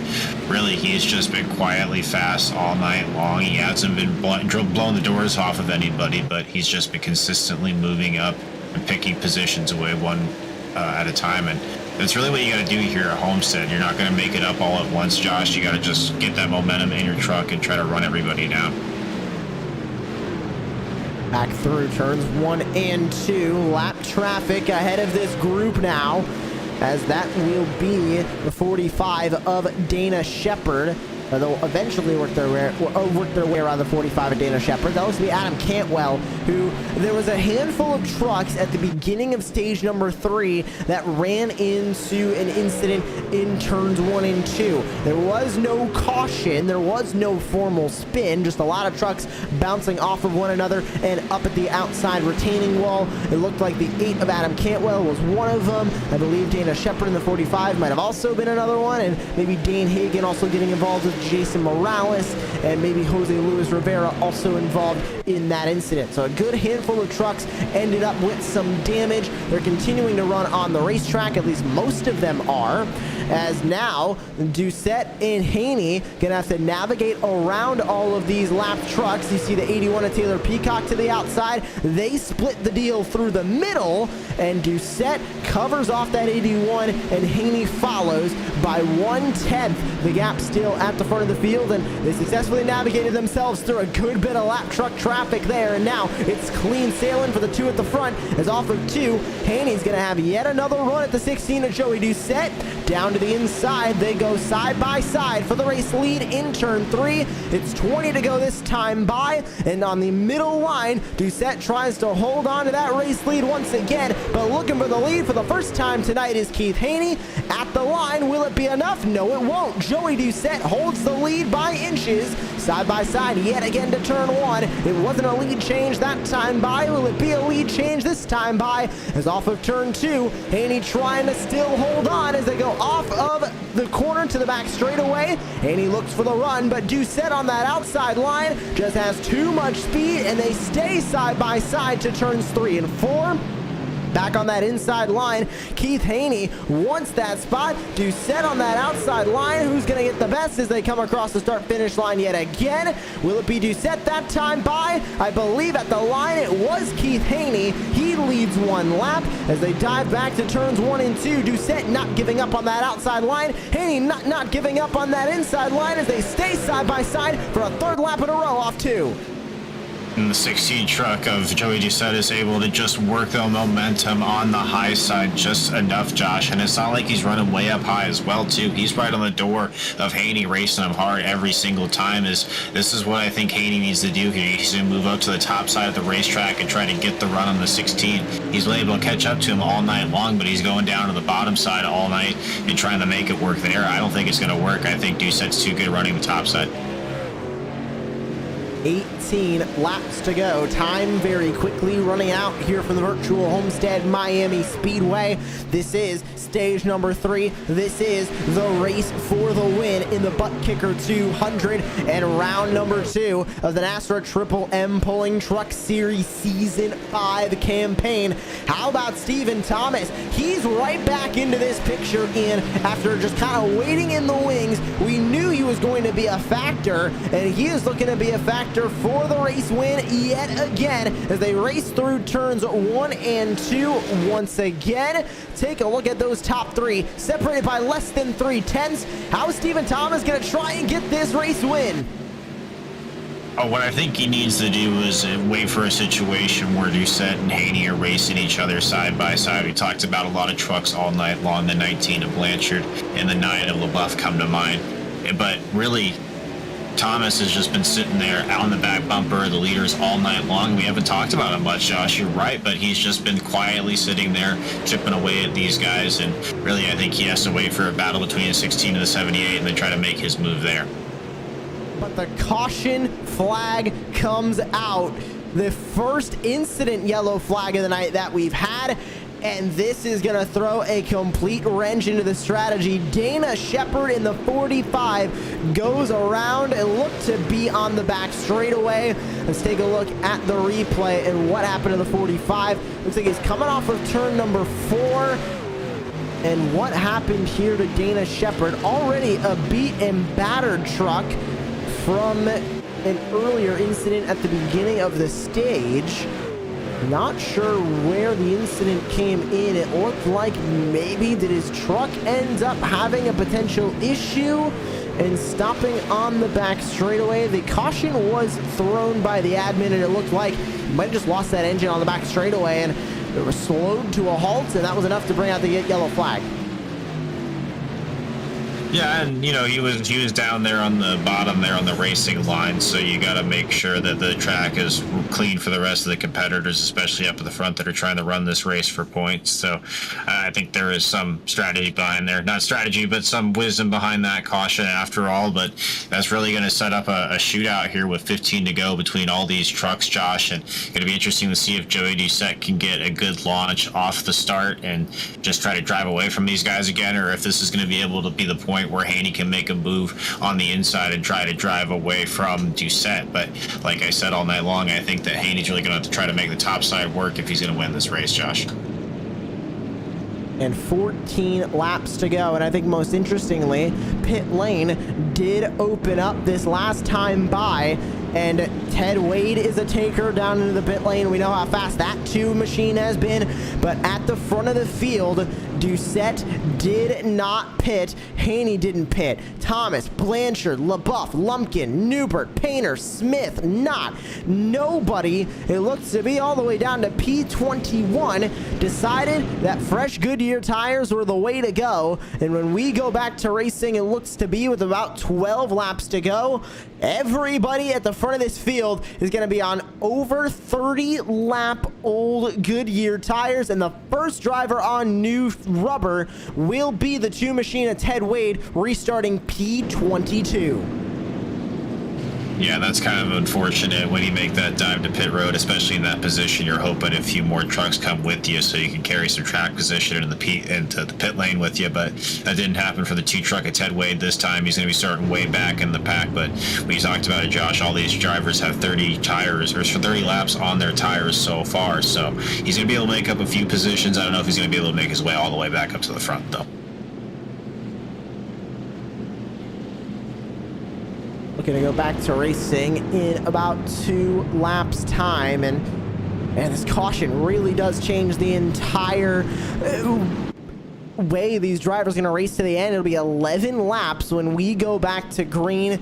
really, he's just been quietly fast all night long. He hasn't been blowing the doors off of anybody, but he's just been consistently moving up and picking positions away one at a time. And that's really what you got to do here at Homestead. You're not going to make it up all at once, Josh. You got to just get that momentum in your truck and try to run everybody down. Back through turns 1 and 2. Lap traffic ahead of this group now, as that will be the 45 of Dana Shepard. They'll eventually work their way around the 45 of Dana Shepard. That'll be Adam Cantwell, who there was a handful of trucks at the beginning of stage number 3 that ran into an incident in turns 1 and 2. There was no caution, there was no formal spin, just a lot of trucks bouncing off of one another and up at the outside retaining wall. It looked like the 8 of Adam Cantwell was one of them. I believe Dana Shepard in the 45 might have also been another one, and maybe Dane Hagen also getting involved with Jason Morales, and maybe Jose Luis Rivera also involved in that incident. So a good handful of trucks ended up with some damage. They're continuing to run on the racetrack, at least most of them are, as now Doucette and Haney gonna have to navigate around all of these lapped trucks. You see the 81 of Taylor Peacock to the outside. They split the deal through the middle, and Doucette covers off that 81, and Haney follows by 1/10. The gap still at the front of the field, and they successfully navigated themselves through a good bit of lap truck traffic there, and now it's clean sailing for the 2 at the front. As off of 2, Haney's gonna have yet another run at the 16 of Joey Doucette. Down to the inside, they go side by side for the race lead in turn 3. It's 20 to go this time by, and on the middle line, Doucette tries to hold on to that race lead once again, but looking for the lead for the first time tonight is Keith Haney. At the line, will it be enough? No, it won't. Joey Doucette holds the lead by inches, side by side yet again to turn 1. It wasn't a lead change that time by. Will it be a lead change this time by? As off of turn 2, Haney trying to still hold on as they go off of the corner to the back straightaway. Haney looks for the run, but Doucette on that outside line just has too much speed, and they stay side by side to turns 3 and 4. Back on that inside line, Keith Haney wants that spot. Doucette on that outside line. Who's going to get the best as they come across the start-finish line yet again? Will it be Doucette that time by? I believe at the line it was Keith Haney. He leads one lap as they dive back to turns 1 and 2. Doucette not giving up on that outside line. Haney not giving up on that inside line as they stay side by side for a 3rd lap in a row off 2. And the 16 truck of Joey Doucette is able to just work the momentum on the high side just enough, Josh. And it's not like he's running way up high as well, too. He's right on the door of Haney, racing him hard every single time. This is what I think Haney needs to do here. He's going to move up to the top side of the racetrack and try to get the run on the 16. He's been able to catch up to him all night long, but he's going down to the bottom side all night and trying to make it work there. I don't think it's going to work. I think Doucette's too good running the top side. 18 laps to go. Time very quickly running out here from the virtual Homestead Miami Speedway. This is stage number 3. This is the race for the win in the ButtKicker 200 and round number 2 of the NASRA Triple M Pulling Truck Series Season 5 campaign. How about Stephen Thomas? He's right back into this picture, Ian, after just kind of waiting in the wings. We knew he was going to be a factor, and he is looking to be a factor for the race win yet again as they race through turns 1 and 2 once again. Take a look at those top 3 separated by less than 3/10. How is Stephen Thomas going to try and get this race win? What I think he needs to do is wait for a situation where Doucette and Haney are racing each other side by side. We talked about a lot of trucks all night long. The 19 of Blanchard and the 9 of LaBeouf come to mind. But really, Thomas has just been sitting there out on the back bumper of the leaders all night long. We haven't talked about him much, Josh. You're right, but he's just been quietly sitting there, chipping away at these guys. And really, I think he has to wait for a battle between the 16 and the 78 and then try to make his move there. But the caution flag comes out. The first incident yellow flag of the night that we've had. And this is going to throw a complete wrench into the strategy. Dana Shepard in the 45 goes around and looked to be on the back straightaway. Let's take a look at the replay and what happened to the 45. Looks like he's coming off of turn number 4. And what happened here to Dana Shepard? Already a beat and battered truck from an earlier incident at the beginning of the stage. Not sure where the incident came in. It looked like maybe did his truck end up having a potential issue and stopping on the back straightaway. The caution was thrown by the admin, and it looked like he might have just lost that engine on the back straightaway, and it was slowed to a halt, and that was enough to bring out the yellow flag. Yeah, and you know he was down there on the bottom there on the racing line, so you got to make sure that the track is clean for the rest of the competitors, especially up at the front that are trying to run this race for points. So I think there is some strategy behind there, not strategy, but some wisdom behind that caution after all. But that's really going to set up a shootout here with 15 to go between all these trucks, Josh, and going to be interesting to see if Joey Doucette can get a good launch off the start and just try to drive away from these guys again, or if this is going to be able to be the point where Haney can make a move on the inside and try to drive away from Doucette. But like I said all night long, I think that Haney's really going to have to try to make the top side work if he's going to win this race, Josh. And 14 laps to go. And I think most interestingly, pit lane did open up this last time by, and Ted Wade is a taker down into the pit lane. We know how fast that 2 machine has been, but at the front of the field, Doucette did not pit. Haney didn't pit. Thomas, Blanchard, LaBeouf, Lumpkin, Newbert, Painter, Smith, Knott. Nobody, it looks to be all the way down to P21, decided that fresh Goodyear tires were the way to go. And when we go back to racing, it looks to be with about 12 laps to go, everybody at the front of this field is going to be on over 30 lap old Goodyear tires, and the first driver on new rubber will be the 2 machine of Ted Wade, restarting P22. Yeah, that's kind of unfortunate when you make that dive to pit road, especially in that position. You're hoping a few more trucks come with you so you can carry some track position into the pit lane with you, but that didn't happen for the 2 truck of Ted Wade this time. He's going to be starting way back in the pack, but we talked about it, Josh, all these drivers have 30 tires, or 30 laps on their tires so far, so he's going to be able to make up a few positions. I don't know if he's going to be able to make his way all the way back up to the front, though. Looking to go back to racing in about 2 laps time, and this caution really does change the entire way these drivers are going to race to the end. It'll be 11 laps when we go back to green.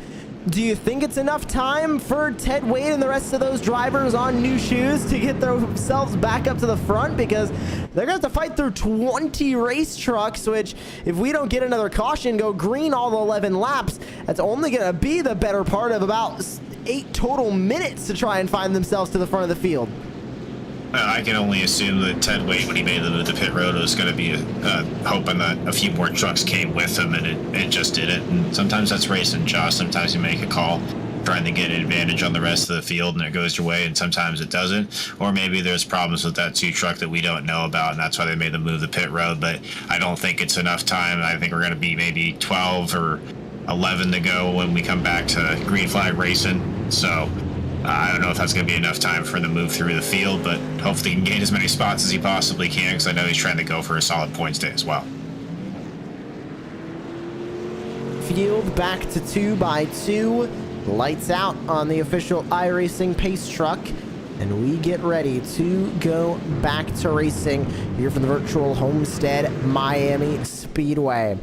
Do you think it's enough time for Ted Wade and the rest of those drivers on new shoes to get themselves back up to the front? Because they're going to have to fight through 20 race trucks, which if we don't get another caution, go green all the 11 laps, that's only going to be the better part of about 8 total minutes to try and find themselves to the front of the field. I can only assume that Ted Wade, when he made the pit road, was going to be hoping that a few more trucks came with him, and it just didn't. And sometimes that's racing, Josh. Sometimes you make a call trying to get an advantage on the rest of the field, and it goes your way, and sometimes it doesn't. Or maybe there's problems with that 2 truck that we don't know about, and that's why they made them move the pit road. But I don't think it's enough time. I think we're going to be maybe 12 or 11 to go when we come back to green flag racing. So I don't know if that's going to be enough time for him to move through the field, but hopefully he can gain as many spots as he possibly can, because I know he's trying to go for a solid points day as well. Field back to 2x2. Lights out on the official iRacing pace truck, and we get ready to go back to racing here from the virtual Homestead Miami Speedway.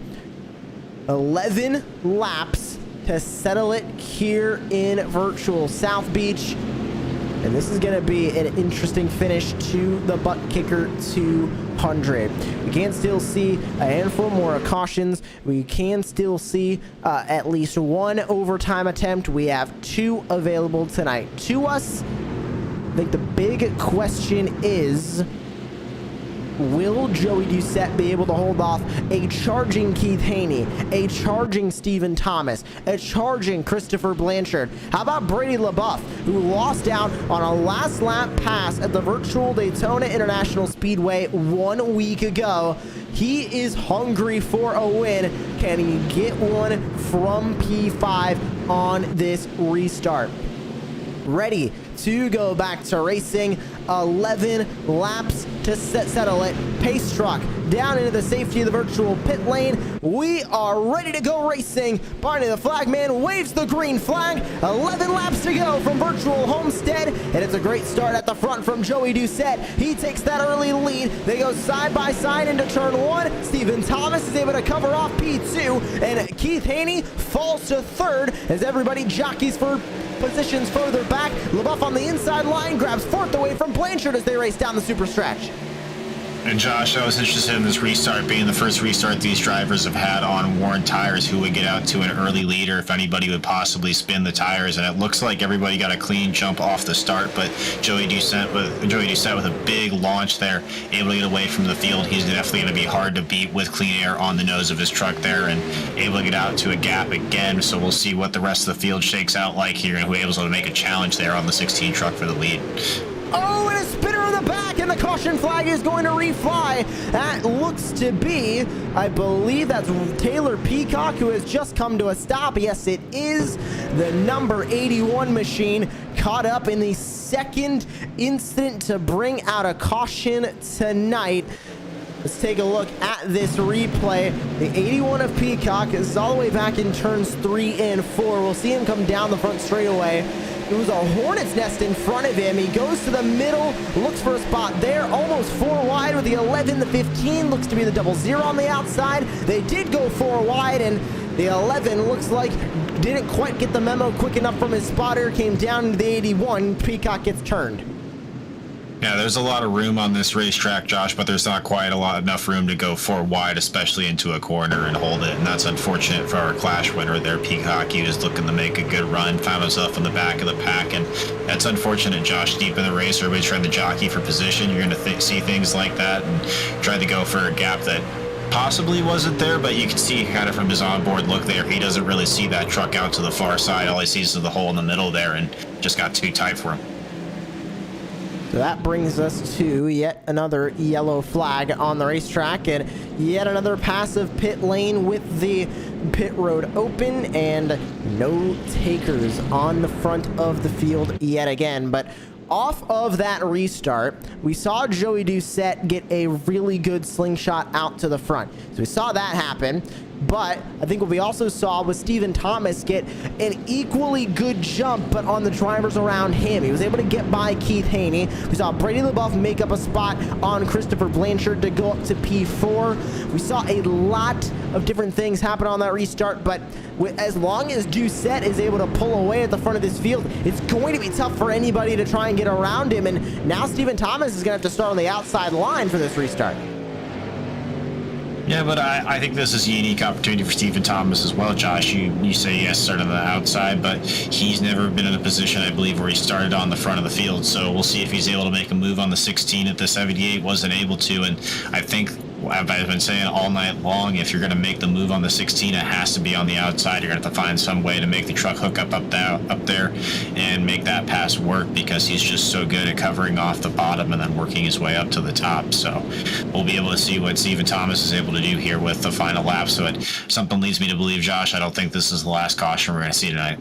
11 laps to settle it here in virtual South Beach, and this is going to be an interesting finish to the ButtKicker 200. We can still see a handful more cautions. We can still see at least 1 overtime attempt. We have 2 available tonight to us. I think the big question is, will Joey Doucette be able to hold off a charging Keith Haney, a charging Stephen Thomas, a charging Christopher Blanchard? How about Brady LaBeouf, who lost out on a last lap pass at the virtual Daytona International Speedway 1 week ago? He is hungry for a win. Can he get one from P5 on this restart? Ready to go back to racing. 11 laps to settle it. Pace truck down into the safety of the virtual pit lane. We are ready to go racing. Barney the flagman waves the green flag. 11 laps to go from virtual Homestead, and it's a great start at the front from Joey Doucette. He takes that early lead. They go side by side into turn 1. Stephen Thomas is able to cover off P2, and Keith Haney falls to 3rd as everybody jockeys for positions further back. LaBeouf on the inside line grabs 4th away from Blanchard as they race down the super stretch. And Josh, I was interested in this restart being the first restart these drivers have had on worn tires. Who would get out to an early lead, or if anybody would possibly spin the tires? And it looks like everybody got a clean jump off the start, but Joey Doucette with a big launch there, able to get away from the field. He's definitely going to be hard to beat with clean air on the nose of his truck there, and able to get out to a gap again. So we'll see what the rest of the field shakes out like here, and who able to make a challenge there on the 16 truck for the lead. Oh, and a spinner in the back, and the caution flag is going to refly. That looks to be, I believe that's Taylor Peacock, who has just come to a stop. Yes, it is the number 81 machine, caught up in the second incident to bring out a caution tonight. Let's take a look at this replay. The 81 of Peacock is all the way back in turns 3 and 4. We'll see him come down the front straightaway. It was a hornet's nest in front of him. He goes to the middle, looks for a spot there, almost 4 wide with the 11. The 15 looks to be the 00 on the outside. They did go 4 wide, and the 11 looks like didn't quite get the memo quick enough from his spotter. Came down to the 81. Peacock gets turned. Yeah, there's a lot of room on this racetrack, Josh, but there's not quite enough room to go 4 wide, especially into a corner and hold it. And that's unfortunate for our Clash winner there, Peacock. He was looking to make a good run, found himself in the back of the pack, and that's unfortunate, Josh. Deep in the race, everybody's trying to jockey for position. You're going to see things like that and try to go for a gap that possibly wasn't there, but you can see kind of from his onboard look there, he doesn't really see that truck out to the far side. All he sees is the hole in the middle there, and just got too tight for him. So that brings us to yet another yellow flag on the racetrack, and yet another passive pit lane with the pit road open and no takers on the front of the field yet again. But off of that restart, we saw Joey Doucette get a really good slingshot out to the front. So we saw that happen. But I think what we also saw was Stephen Thomas get an equally good jump, but on the drivers around him. He was able to get by Keith Haney. We saw Brady LaBeouf make up a spot on Christopher Blanchard to go up to P4. We saw a lot of different things happen on that restart, but as long as Doucette is able to pull away at the front of this field, it's going to be tough for anybody to try and get around him. And now Stephen Thomas is going to have to start on the outside line for this restart. Yeah, but I think this is a unique opportunity for Stephen Thomas as well, Josh. You say yes, start on the outside, but he's never been in a position, I believe, where he started on the front of the field. So we'll see if he's able to make a move on the 16 at the 78. Wasn't able to, and I think I've been saying all night long, if you're going to make the move on the 16, it has to be on the outside. You're going to have to find some way to make the truck hook up there and make that pass work, because he's just so good at covering off the bottom and then working his way up to the top. So we'll be able to see what Stephen Thomas is able to do here with the final lap. So something leads me to believe, Josh, I don't think this is the last caution we're going to see tonight.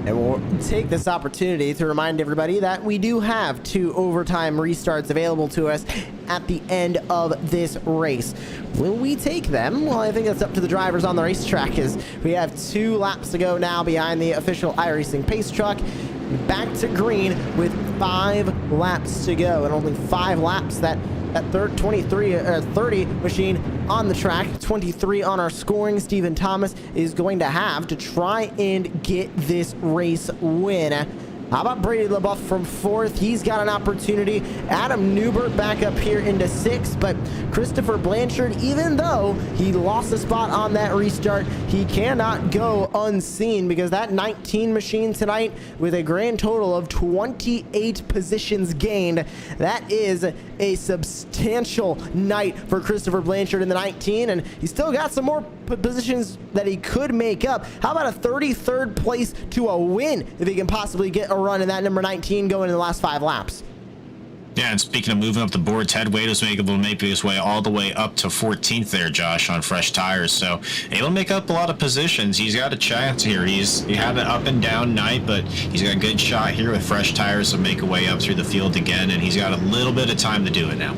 And we'll take this opportunity to remind everybody that we do have 2 overtime restarts available to us at the end of this race. Will we take them? Well, I think that's up to the drivers on the racetrack, as we have 2 laps to go now behind the official iRacing pace truck. Back to green with 5 laps to go, and only 5 laps that 30 machine on the track, 23 on our scoring. Stephen Thomas is going to have to try and get this race win. How about Brady LaBeouf from 4th? He's got an opportunity. Adam Newbert back up here into 6th, but Christopher Blanchard, even though he lost a spot on that restart, he cannot go unseen, because that 19 machine tonight, with a grand total of 28 positions gained, that is a substantial night for Christopher Blanchard in the 19, and he's still got some more positions that he could make up. How about a 33rd place to a win if he can possibly get a run in that number 19 going in the last 5 laps? Yeah, and speaking of moving up the board, Ted Wade was able to make his way all the way up to 14th there, Josh, on fresh tires. So able to make up a lot of positions. He's got a chance here. He had an up and down night, but he's got a good shot here with fresh tires to make a way up through the field again, and he's got a little bit of time to do it now.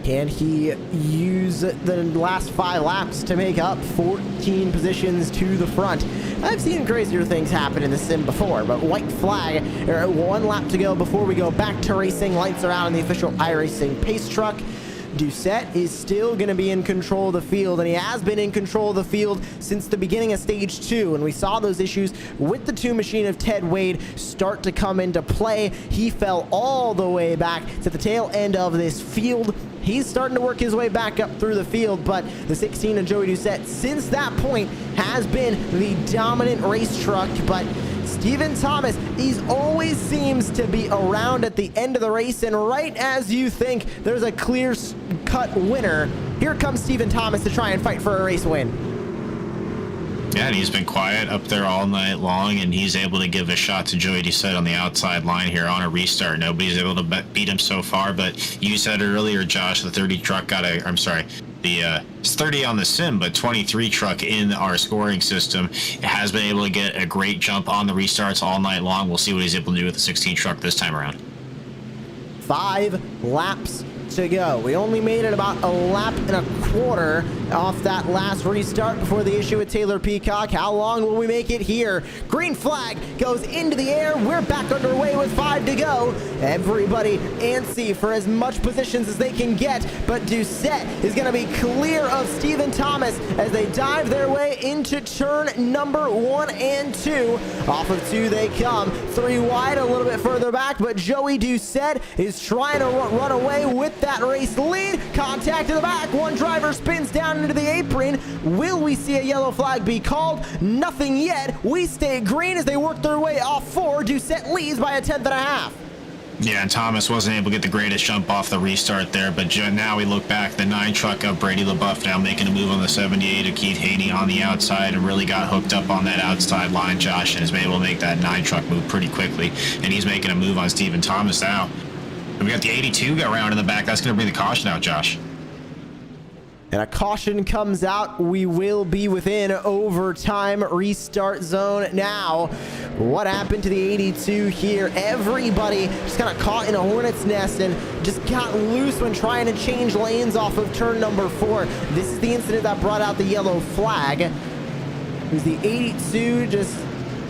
Can he use the last 5 laps to make up 14 positions to the front? I've seen crazier things happen in the sim before, but white flag, 1 lap to go before we go back to racing. Lights are out on the official iRacing pace truck. Doucette is still going to be in control of the field, and he has been in control of the field since the beginning of stage 2, and we saw those issues with the 2 machine of Ted Wade start to come into play. He fell all the way back to the tail end of this field. He's starting to work his way back up through the field, but the 16 of Joey Doucette since that point has been the dominant race truck. But Stephen Thomas always seems to be around at the end of the race, and right as you think there's a clear-cut winner, here comes Stephen Thomas to try and fight for a race win. Yeah, and he's been quiet up there all night long, and he's able to give a shot to Joey Doucette on the outside line here on a restart. Nobody's able to beat him so far, but you said earlier, Josh, the 30 truck got a, I'm sorry, it's 30 on the sim, but 23 truck in our scoring system. It has been able to get a great jump on the restarts all night long. We'll see what he's able to do with the 16 truck this time around. 5 laps to go. We only made it about a lap and a quarter off that last restart before the issue with Taylor Peacock. How long will we make it here? Green flag goes into the air. We're back underway with 5 to go. Everybody antsy for as much positions as they can get, but Doucette is going to be clear of Stephen Thomas as they dive their way into turn number 1 and 2. Off of 2 they come. 3 wide, a little bit further back, but Joey Doucette is trying to run away with that race lead. Contact in the back. One driver spins down into the apron. Will we see a yellow flag be called? Nothing yet. We stay green as they work their way off 4. Doucette leads by a 1/10.5. Yeah, and Thomas wasn't able to get the greatest jump off the restart there, but now we look back, the 9 truck of Brady LaBeouf now making a move on the 78 of Keith Haney on the outside and really got hooked up on that outside line, Josh, and has been able to make that 9 truck move pretty quickly, and he's making a move on Stephen Thomas now. And we got the 82 go around in the back. That's going to bring the caution out, Josh. And a caution comes out. We will be within overtime restart zone now. What happened to the 82 here? Everybody just kind of caught in a hornet's nest and just got loose when trying to change lanes off of turn number 4. This is the incident that brought out the yellow flag. It was the 82 just...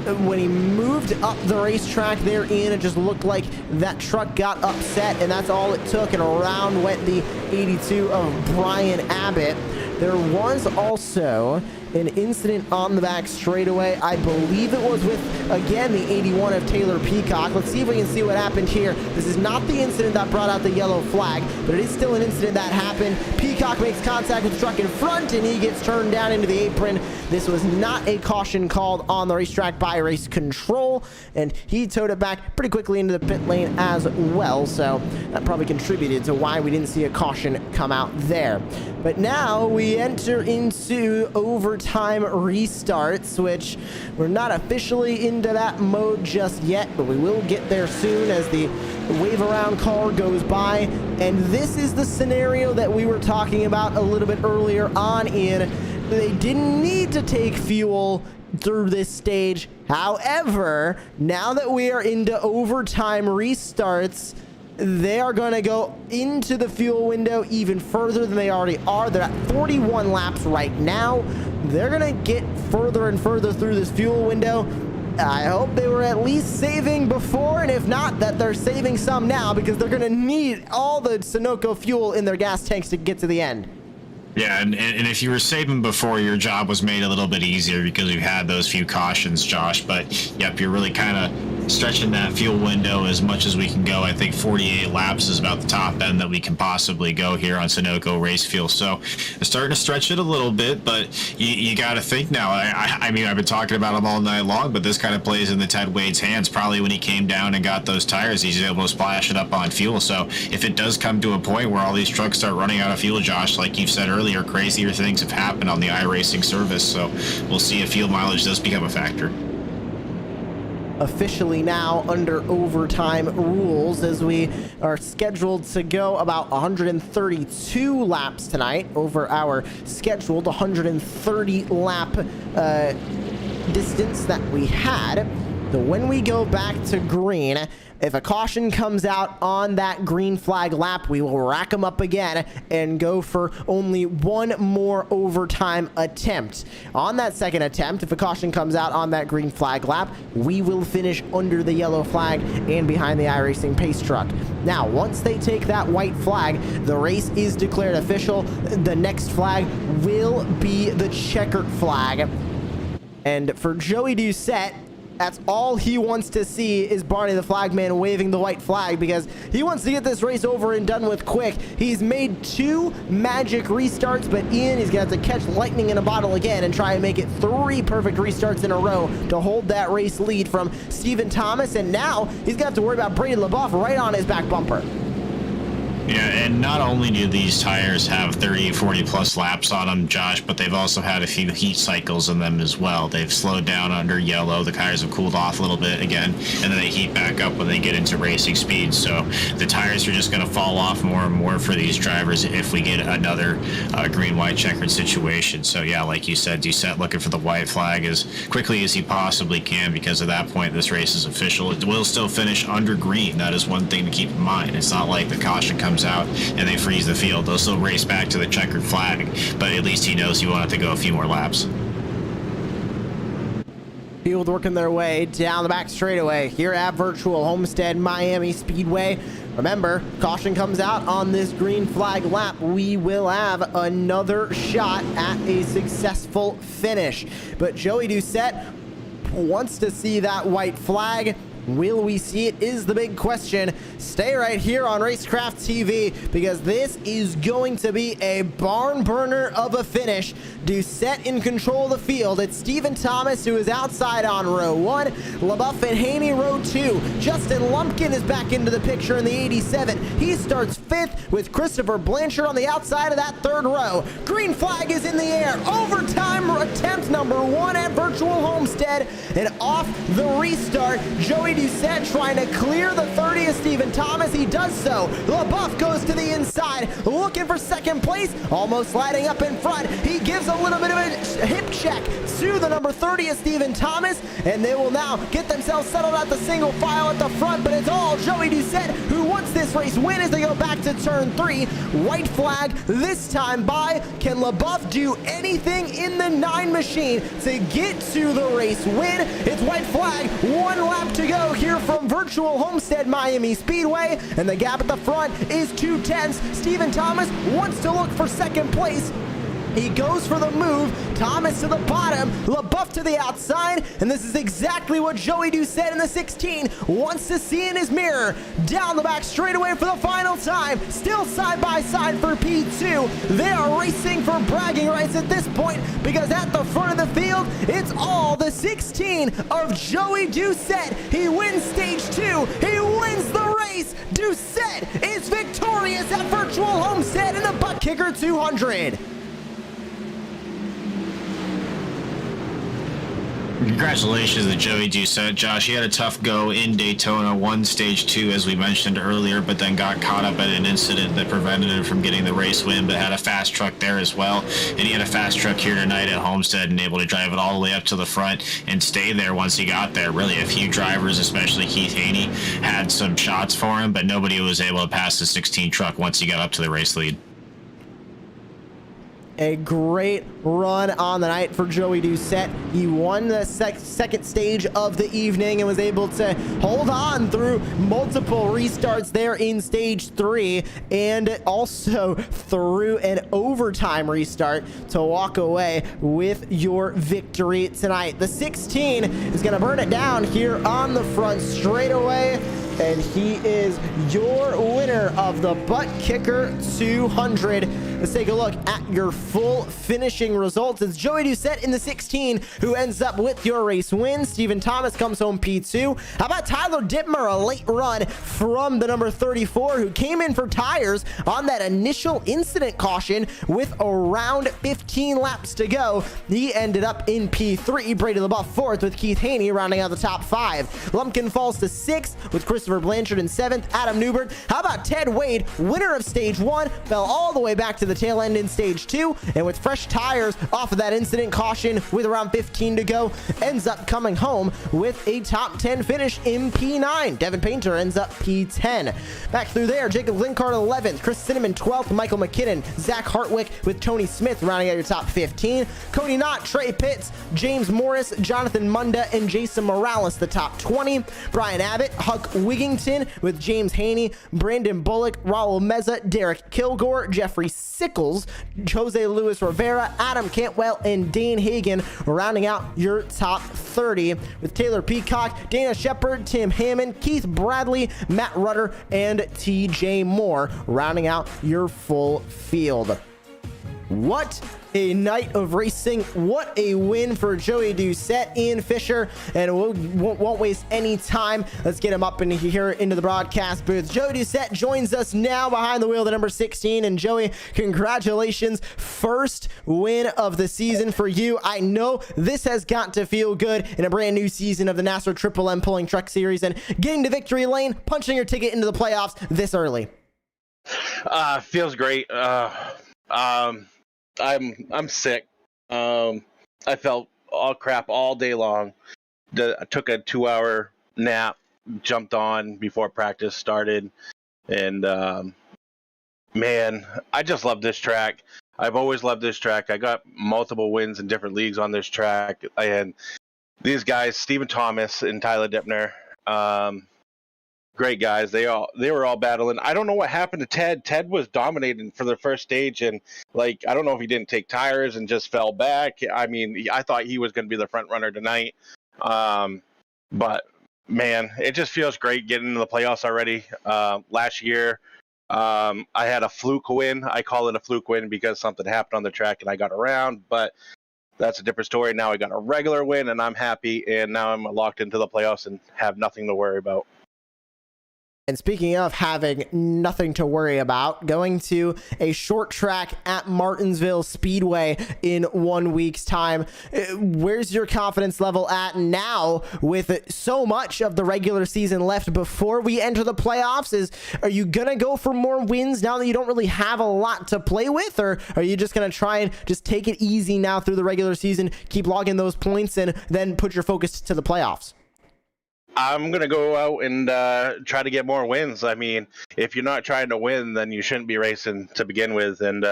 when he moved up the racetrack therein, it just looked like that truck got upset, and that's all it took, and around went the 82 of Brian Abbott. There was also an incident on the back straightaway. I believe it was with, again, the 81 of Taylor Peacock. Let's see if we can see what happened here. This is not the incident that brought out the yellow flag, but it is still an incident that happened. Peacock makes contact with the truck in front, and he gets turned down into the apron. This was not a caution called on the racetrack by race control, and he towed it back pretty quickly into the pit lane as well, so that probably contributed to why we didn't see a caution come out there. But now we enter into overtime restarts, which we're not officially into that mode just yet, but we will get there soon as the wave around car goes by. And this is the scenario that we were talking about a little bit earlier on in. They didn't need to take fuel through this stage. However, now that we are into overtime restarts, they are going to go into the fuel window even further than they already are. They're at 41 laps right now. They're going to get further and further through this fuel window. I hope they were at least saving before, and if not, that they're saving some now, because they're going to need all the Sunoco fuel in their gas tanks to get to the end. Yeah, and if you were saving before, your job was made a little bit easier because we've had those few cautions, Josh. But, yep, you're really kind of stretching that fuel window as much as we can go. I think 48 laps is about the top end that we can possibly go here on Sunoco Race Fuel. So, starting to stretch it a little bit, but you got to think now. I mean, I've been talking about them all night long, but this kind of plays in the Ted Wade's hands. Probably when he came down and got those tires, he's able to splash it up on fuel. So, if it does come to a point where all these trucks start running out of fuel, Josh, like you've said earlier, crazier things have happened on the iRacing service, so we'll see if fuel mileage does become a factor. Officially now under overtime rules, as we are scheduled to go about 132 laps tonight over our scheduled 130 lap distance that we had. So when we go back to green, if a caution comes out on that green flag lap, we will rack them up again and go for only one more overtime attempt. On that second attempt, if a caution comes out on that green flag lap, we will finish under the yellow flag and behind the iRacing pace truck. Now, once they take that white flag, the race is declared official. The next flag will be the checkered flag. And for Joey Doucette, that's all he wants to see is Barney the Flagman waving the white flag, because he wants to get this race over and done with quick. He's made 2 magic restarts, but Ian is going to have to catch lightning in a bottle again and try and make it 3 perfect restarts in a row to hold that race lead from Stephen Thomas. And now he's going to have to worry about Brady LaBeouf right on his back bumper. Yeah, and not only do these tires have 30, 40 plus laps on them, Josh, but they've also had a few heat cycles in them as well. They've slowed down under yellow. The tires have cooled off a little bit again, and then they heat back up when they get into racing speed. So the tires are just going to fall off more and more for these drivers if we get another green-white checkered situation. So yeah, like you said, Doucette looking for the white flag as quickly as he possibly can, because at that point this race is official. It will still finish under green. That is one thing to keep in mind. It's not like the caution comes out and they freeze the field. They'll still race back to the checkered flag, but at least he knows he won't have to go a few more laps. Field working their way down the back straightaway here at Virtual Homestead Miami Speedway. Remember, caution comes out on this green flag lap, we will have another shot at a successful finish. But Joey Doucette wants to see that white flag. Will we see it is the big question. Stay right here on Racecraft TV, because this is going to be a barn burner of a finish. Doucette in control of the field. It's Stephen Thomas who is outside on row 1. LaBeouf and Haney row 2. Justin Lumpkin is back into the picture in the 87. He starts 5th with Christopher Blanchard on the outside of that 3rd row. Green flag is in the air. Overtime attempt number 1 at Virtual Homestead. And off the restart, Joey Doucette trying to clear the 30 of Stephen Thomas. He does so. LaBeouf goes to the inside, looking for 2nd place, almost sliding up in front. He gives a little bit of a hip check to the number 30 of Stephen Thomas, and they will now get themselves settled at the single file at the front. But it's all Joey Doucette who wants this race win as they go back to turn 3. White flag this time by. Can LaBeouf do anything in the 9 machine to get to the race win? It's white flag, 1 lap to go here from Virtual Homestead Miami Speedway, and the gap at the front is 2 tenths. Stephen Thomas wants to look for 2nd place. He goes for the move. Thomas to the bottom, LaBeouf to the outside, and this is exactly what Joey Doucette in the 16 wants to see in his mirror. Down the back straightaway for the final time, still side by side for P2. They are racing for bragging rights at this point, because at the front of the field, it's all the 16 of Joey Doucette. He wins stage 2. He wins the race. Doucette is victorious at Virtual Homestead in the ButtKicker 200. Congratulations to Joey Doucette. Josh, he had a tough go in Daytona, won stage 2 as we mentioned earlier, but then got caught up at an incident that prevented him from getting the race win, but had a fast truck there as well. And he had a fast truck here tonight at Homestead and able to drive it all the way up to the front and stay there once he got there. Really, a few drivers, especially Keith Haney, had some shots for him, but nobody was able to pass the 16 truck once he got up to the race lead. A great run on the night for Joey Doucette. He won the second stage of the evening and was able to hold on through multiple restarts there in stage 3, and also through an overtime restart to walk away with your victory tonight. The 16 is going to burn it down here on the front straightaway, and he is your winner of the ButtKicker 200. Let's take a look at your full finishing results. It's Joey Doucette in the 16 who ends up with your race win. Stephen Thomas comes home P2. How about Tyler Dittmer, a late run from the number 34 who came in for tires on that initial incident caution with around 15 laps to go. He ended up in P3. Brady LaBeouf 4th with Keith Haney rounding out the top 5. Lumpkin falls to 6th with Christopher Blanchard in 7th. Adam Newbert. How about Ted Wade, winner of stage 1, fell all the way back to the the tail end in stage 2, and with fresh tires off of that incident caution with around 15 to go, ends up coming home with a top 10 finish in P9. Devin Painter ends up P10. Back through there, Jacob Linkard 11th, Chris Cinnamon 12th, Michael McKinnon, Zach Hartwick with Tony Smith rounding out your top 15. Cody Knott, Trey Pitts, James Morris, Jonathan Munda, and Jason Morales the top 20. Brian Abbott, Huck Wigington with James Haney, Brandon Bullock, Raul Meza, Derek Kilgore, Jeffrey Sickles, Jose Luis Rivera, Adam Cantwell, and Dane Hagan rounding out your top 30 with Taylor Peacock, Dana Shepard, Tim Hammond, Keith Bradley, Matt Rutter, and TJ Moore rounding out your full field. What a night of racing. What a win for Joey Doucette, Ian Fisher, and we won't waste any time. Let's get him up in here into the broadcast booth. Joey Doucette joins us now behind the wheel, the number 16. And Joey, congratulations. First win of the season for you. I know this has got to feel good in a brand new season of the NASRA Triple M Pulling Truck Series and getting to victory lane, punching your ticket into the playoffs this early. Feels great. I'm sick. I felt all crap all day long. I took a 2-hour nap, jumped on before practice started, and man, I just love this track. I've always loved this track. I got multiple wins in different leagues on this track. I had these guys, Stephen Thomas and Tyler Dipner, great guys. They were all battling. I don't know what happened to Ted. Ted was dominating for the first stage, and I don't know if he didn't take tires and just fell back. I mean, I thought he was going to be the front runner tonight. But man, it just feels great getting into the playoffs already. Last year, I had a fluke win. I call it a fluke win because something happened on the track and I got around, but that's a different story. Now I got a regular win and I'm happy, and now I'm locked into the playoffs and have nothing to worry about. And speaking of having nothing to worry about, going to a short track at Martinsville Speedway in 1 week's time, where's your confidence level at now with so much of the regular season left before we enter the playoffs? Are you going to go for more wins now that you don't really have a lot to play with, or are you just going to try and just take it easy now through the regular season, keep logging those points, and then put your focus to the playoffs? I'm going to go out and try to get more wins. I mean, if you're not trying to win, then you shouldn't be racing to begin with. And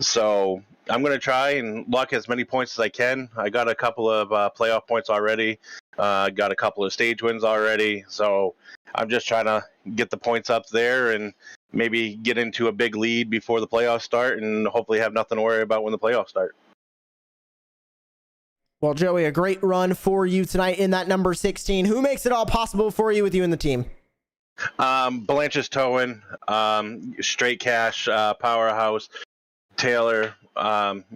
so I'm going to try and lock as many points as I can. I got a couple of playoff points already. Got a couple of stage wins already. So I'm just trying to get the points up there and maybe get into a big lead before the playoffs start and hopefully have nothing to worry about when the playoffs start. Well, Joey, a great run for you tonight in that number 16. Who makes it all possible for you with you and the team? Blanche's Towing, Straight Cash, Powerhouse, Taylor,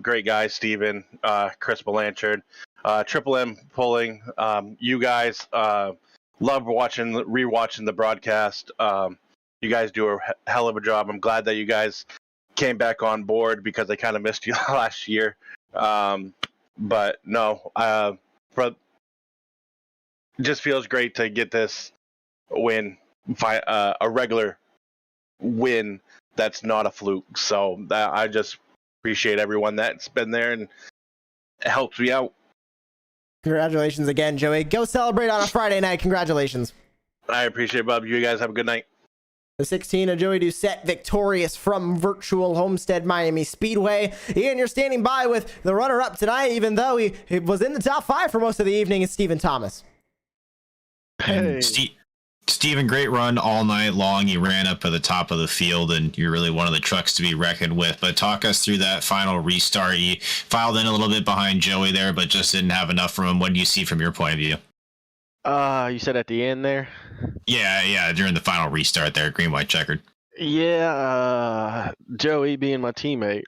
great guys, Steven, Chris Blanchard, Triple M Pulling. You guys love rewatching the broadcast. You guys do a hell of a job. I'm glad that you guys came back on board because I kind of missed you last year. But no, just feels great to get this win, a regular win that's not a fluke. So I just appreciate everyone that's been there and it helps me out. Congratulations again, Joey. Go celebrate on a Friday night. Congratulations. I appreciate it, Bob. You guys have a good night. The 16 of Joey Doucette, victorious from virtual Homestead Miami Speedway. Ian, you're standing by with the runner-up tonight, even though he was in the top 5 for most of the evening, is Stephen Thomas. Hey. Stephen, great run all night long. You ran up at the top of the field, and you're really one of the trucks to be reckoned with. But talk us through that final restart. You filed in a little bit behind Joey there, but just didn't have enough from him. What do you see from your point of view? You said at the end there? Yeah, during the final restart there, green, white, checkered. Yeah, Joey being my teammate,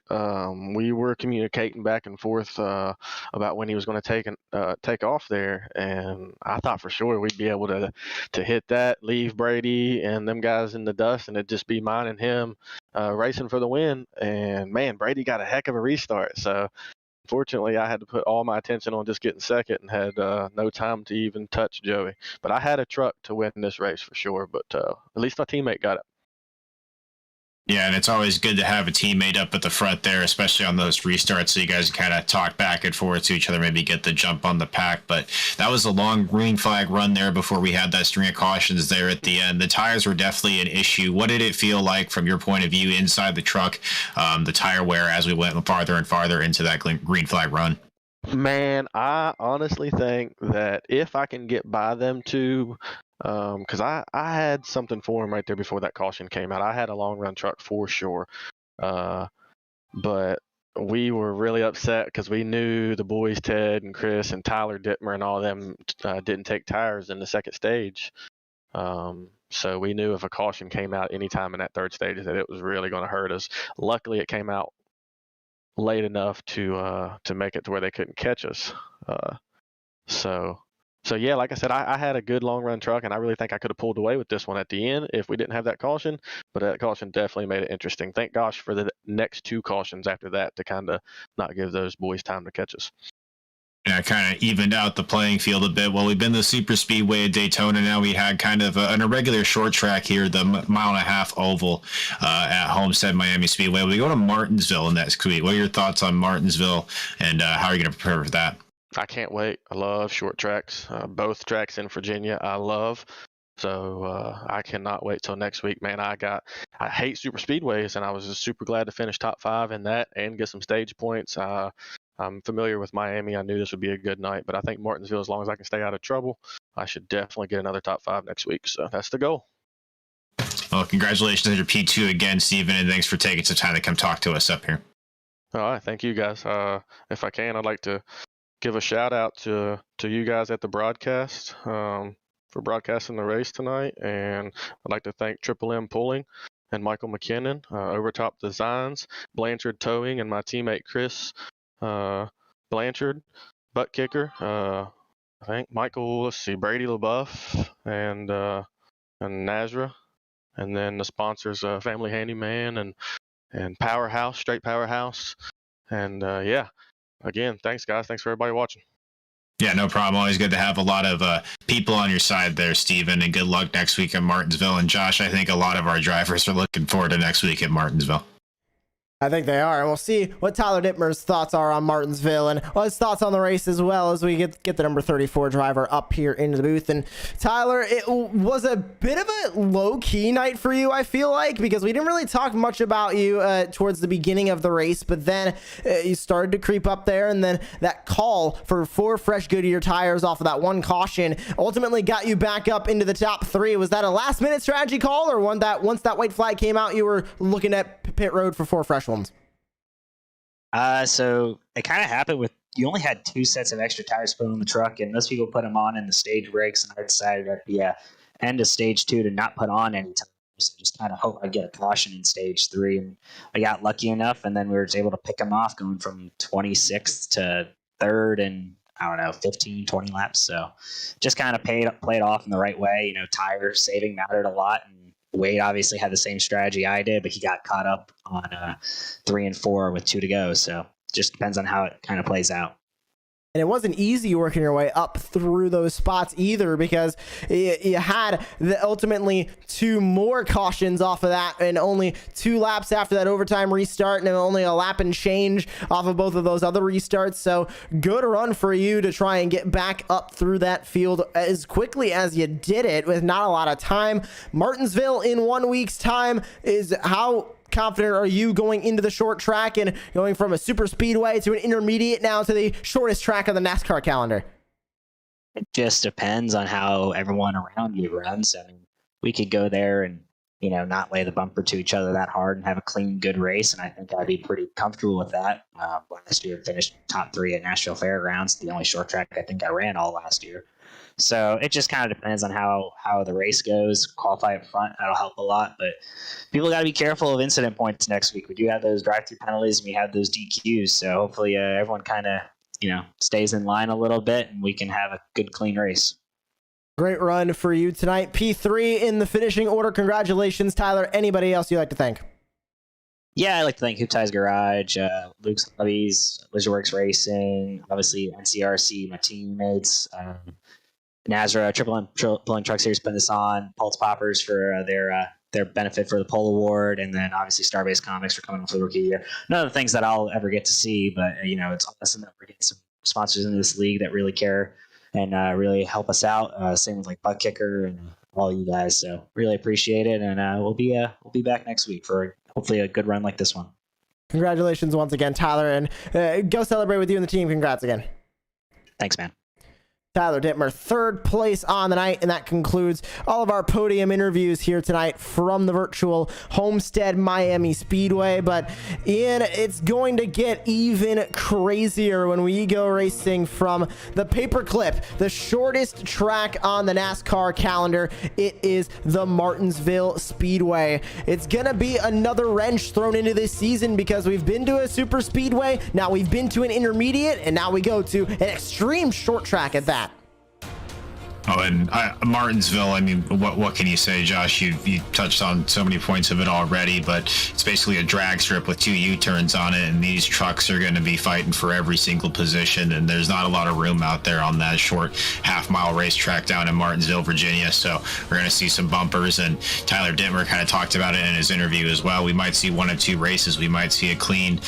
we were communicating back and forth about when he was going to take off there, and I thought for sure we'd be able to hit that, leave Brady and them guys in the dust, and it'd just be mine and him racing for the win. And man, Brady got a heck of a restart, so unfortunately, I had to put all my attention on just getting second and had no time to even touch Joey. But I had a truck to win this race for sure, but at least my teammate got it. Yeah, and it's always good to have a teammate up at the front there, especially on those restarts, so you guys kind of talk back and forth to each other, maybe get the jump on the pack. But that was a long green flag run there before we had that string of cautions there at the end. The tires were definitely an issue. What did it feel like from your point of view inside the truck, the tire wear as we went farther and farther into that green flag run? Man, I honestly think that if I can get by them two, because I had something for them right there before that caution came out. I had a long run truck for sure, but we were really upset because we knew the boys, Ted and Chris and Tyler Dittmer and all of them didn't take tires in the second stage. So we knew if a caution came out anytime in that third stage that it was really going to hurt us. Luckily, it came out late enough to make it to where they couldn't catch us. So yeah, like I said, I had a good long run truck, and I really think I could have pulled away with this one at the end if we didn't have that caution. But that caution definitely made it interesting. Thank gosh for the next two cautions after that to kind of not give those boys time to catch us. Yeah, kind of evened out the playing field a bit. Well, we've been the super speedway at Daytona. Now we had kind of an irregular short track here, the mile-and-a-half oval at Homestead Miami Speedway. We go to Martinsville next week. What are your thoughts on Martinsville, and how are you going to prepare for that? I can't wait. I love short tracks. Both tracks in Virginia I love. So I cannot wait till next week, man. I hate super speedways, and I was just super glad to finish top 5 in that and get some stage points. I'm familiar with Miami. I knew this would be a good night, but I think Martinsville, as long as I can stay out of trouble, I should definitely get another top 5 next week. So that's the goal. Well, congratulations on your P2 again, Steven, and thanks for taking some time to come talk to us up here. All right. Thank you, guys. If I can, I'd like to give a shout out to you guys at the broadcast for broadcasting the race tonight. And I'd like to thank Triple M Pulling and Michael McKinnon, Overtop Designs, Blanchard Towing, and my teammate Chris Blanchard, ButtKicker, I think Michael, Brady LaBeouf, and NASRA, and then the sponsors, Family Handyman and Powerhouse, Straight Powerhouse, and yeah, again, thanks guys, thanks for everybody watching. Yeah, no problem. Always good to have a lot of people on your side there, Steven, and good luck next week at Martinsville. And Josh, I think a lot of our drivers are looking forward to next week at Martinsville. I think they are. And we'll see what Tyler Dittmer's thoughts are on Martinsville and his thoughts on the race as well as we get the number 34 driver up here into the booth. And Tyler, it was a bit of a low-key night for you, I feel like, because we didn't really talk much about you towards the beginning of the race, but then you started to creep up there, and then that call for 4 fresh Goodyear tires off of that one caution ultimately got you back up into the top 3. Was that a last-minute strategy call, or one that once that white flag came out, you were looking at pit road for 4 fresh ones? So it kind of happened with, you only had 2 sets of extra tires put on the truck, and most people put them on in the stage breaks, and I decided at the end of stage 2 to not put on any tires. So just kind of hope I get a caution in stage 3, and I got lucky enough, and then we were able to pick them off going from 26th to 3rd and, I don't know, 15, 20 laps. So just kind of played off in the right way. You know, tire saving mattered a lot, and Wade obviously had the same strategy I did, but he got caught up on 3 and 4 with 2 to go. So just depends on how it kind of plays out. And it wasn't easy working your way up through those spots either, because you had ultimately 2 more cautions off of that, and only 2 laps after that overtime restart, and only a lap and change off of both of those other restarts. So good run for you to try and get back up through that field as quickly as you did it with not a lot of time. Martinsville in 1 week's time is how confident are you going into the short track and going from a super speedway to an intermediate now to the shortest track on the NASCAR calendar? It just depends on how everyone around you runs. I mean, we could go there and, you know, not lay the bumper to each other that hard and have a clean, good race, and I think I'd be pretty comfortable with that. Last year, finished top 3 at Nashville Fairgrounds, the only short track I think I ran all last year. So it just kind of depends on how the race goes. Qualify up front, that'll help a lot. But people got to be careful of incident points next week. We do have those drive-through penalties, and we have those DQs. So hopefully everyone kind of, you know, stays in line a little bit, and we can have a good, clean race. Great run for you tonight. P3 in the finishing order. Congratulations, Tyler. Anybody else you'd like to thank? Yeah, I'd like to thank Hoop Ties Garage, Luke's Hobbies, Leisureworks Racing, obviously NCRC, my teammates, NASRA, Triple M Pulling Truck Series putting this on, Pulse Poppers for their their benefit for the Pole Award, and then obviously Starbase Comics for coming up for the Rookie of the Year. None of the things that I'll ever get to see, but it's awesome that we're getting some sponsors in this league that really care and really help us out. Same with like ButtKicker and all you guys. So really appreciate it, and we'll be back next week for hopefully a good run like this one. Congratulations once again, Tyler, and go celebrate with you and the team. Congrats again. Thanks, man. Tyler Dittmer, third place on the night, and that concludes all of our podium interviews here tonight from the virtual Homestead Miami Speedway. But Ian, it's going to get even crazier when we go racing from the paperclip, the shortest track on the NASCAR calendar. It is the Martinsville Speedway. It's gonna be another wrench thrown into this season because we've been to a super speedway, now we've been to an intermediate, and now we go to an extreme short track at that. Oh, and Martinsville, I mean, what can you say, Josh? You touched on so many points of it already, but it's basically a drag strip with 2 U-turns on it, and these trucks are going to be fighting for every single position, and there's not a lot of room out there on that short half-mile racetrack down in Martinsville, Virginia, so we're going to see some bumpers, and Tyler Dittmer kind of talked about it in his interview as well. We might see 1 of 2 races. We might see a clean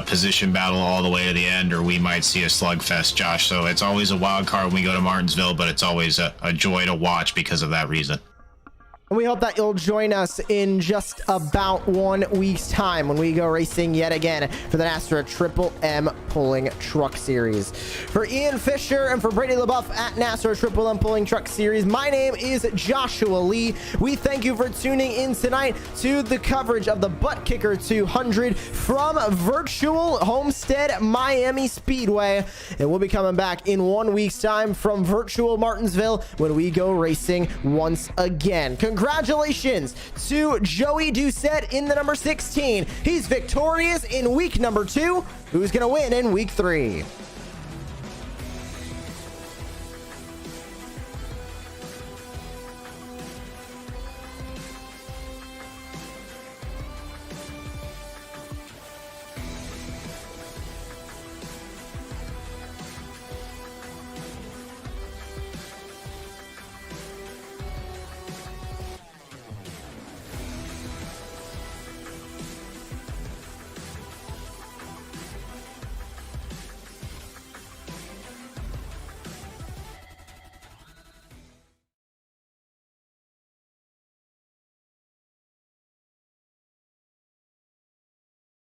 position battle all the way to the end, or we might see a slugfest, Josh, so it's always a wild card when we go to Martinsville, but it's always a joy to watch because of that reason. We hope that you'll join us in just about 1 week's time when we go racing yet again for the NASRA Triple M Pulling Truck Series. For Ian Fisher and for Brady LaBeouf at NASRA Triple M Pulling Truck Series, my name is Joshua Lee. We thank you for tuning in tonight to the coverage of the ButtKicker 200 from virtual Homestead Miami Speedway. And we'll be coming back in 1 week's time from virtual Martinsville when we go racing once again. Congratulations to Joey Doucette in the number 16. He's victorious in week number 2. Who's going to win in week 3?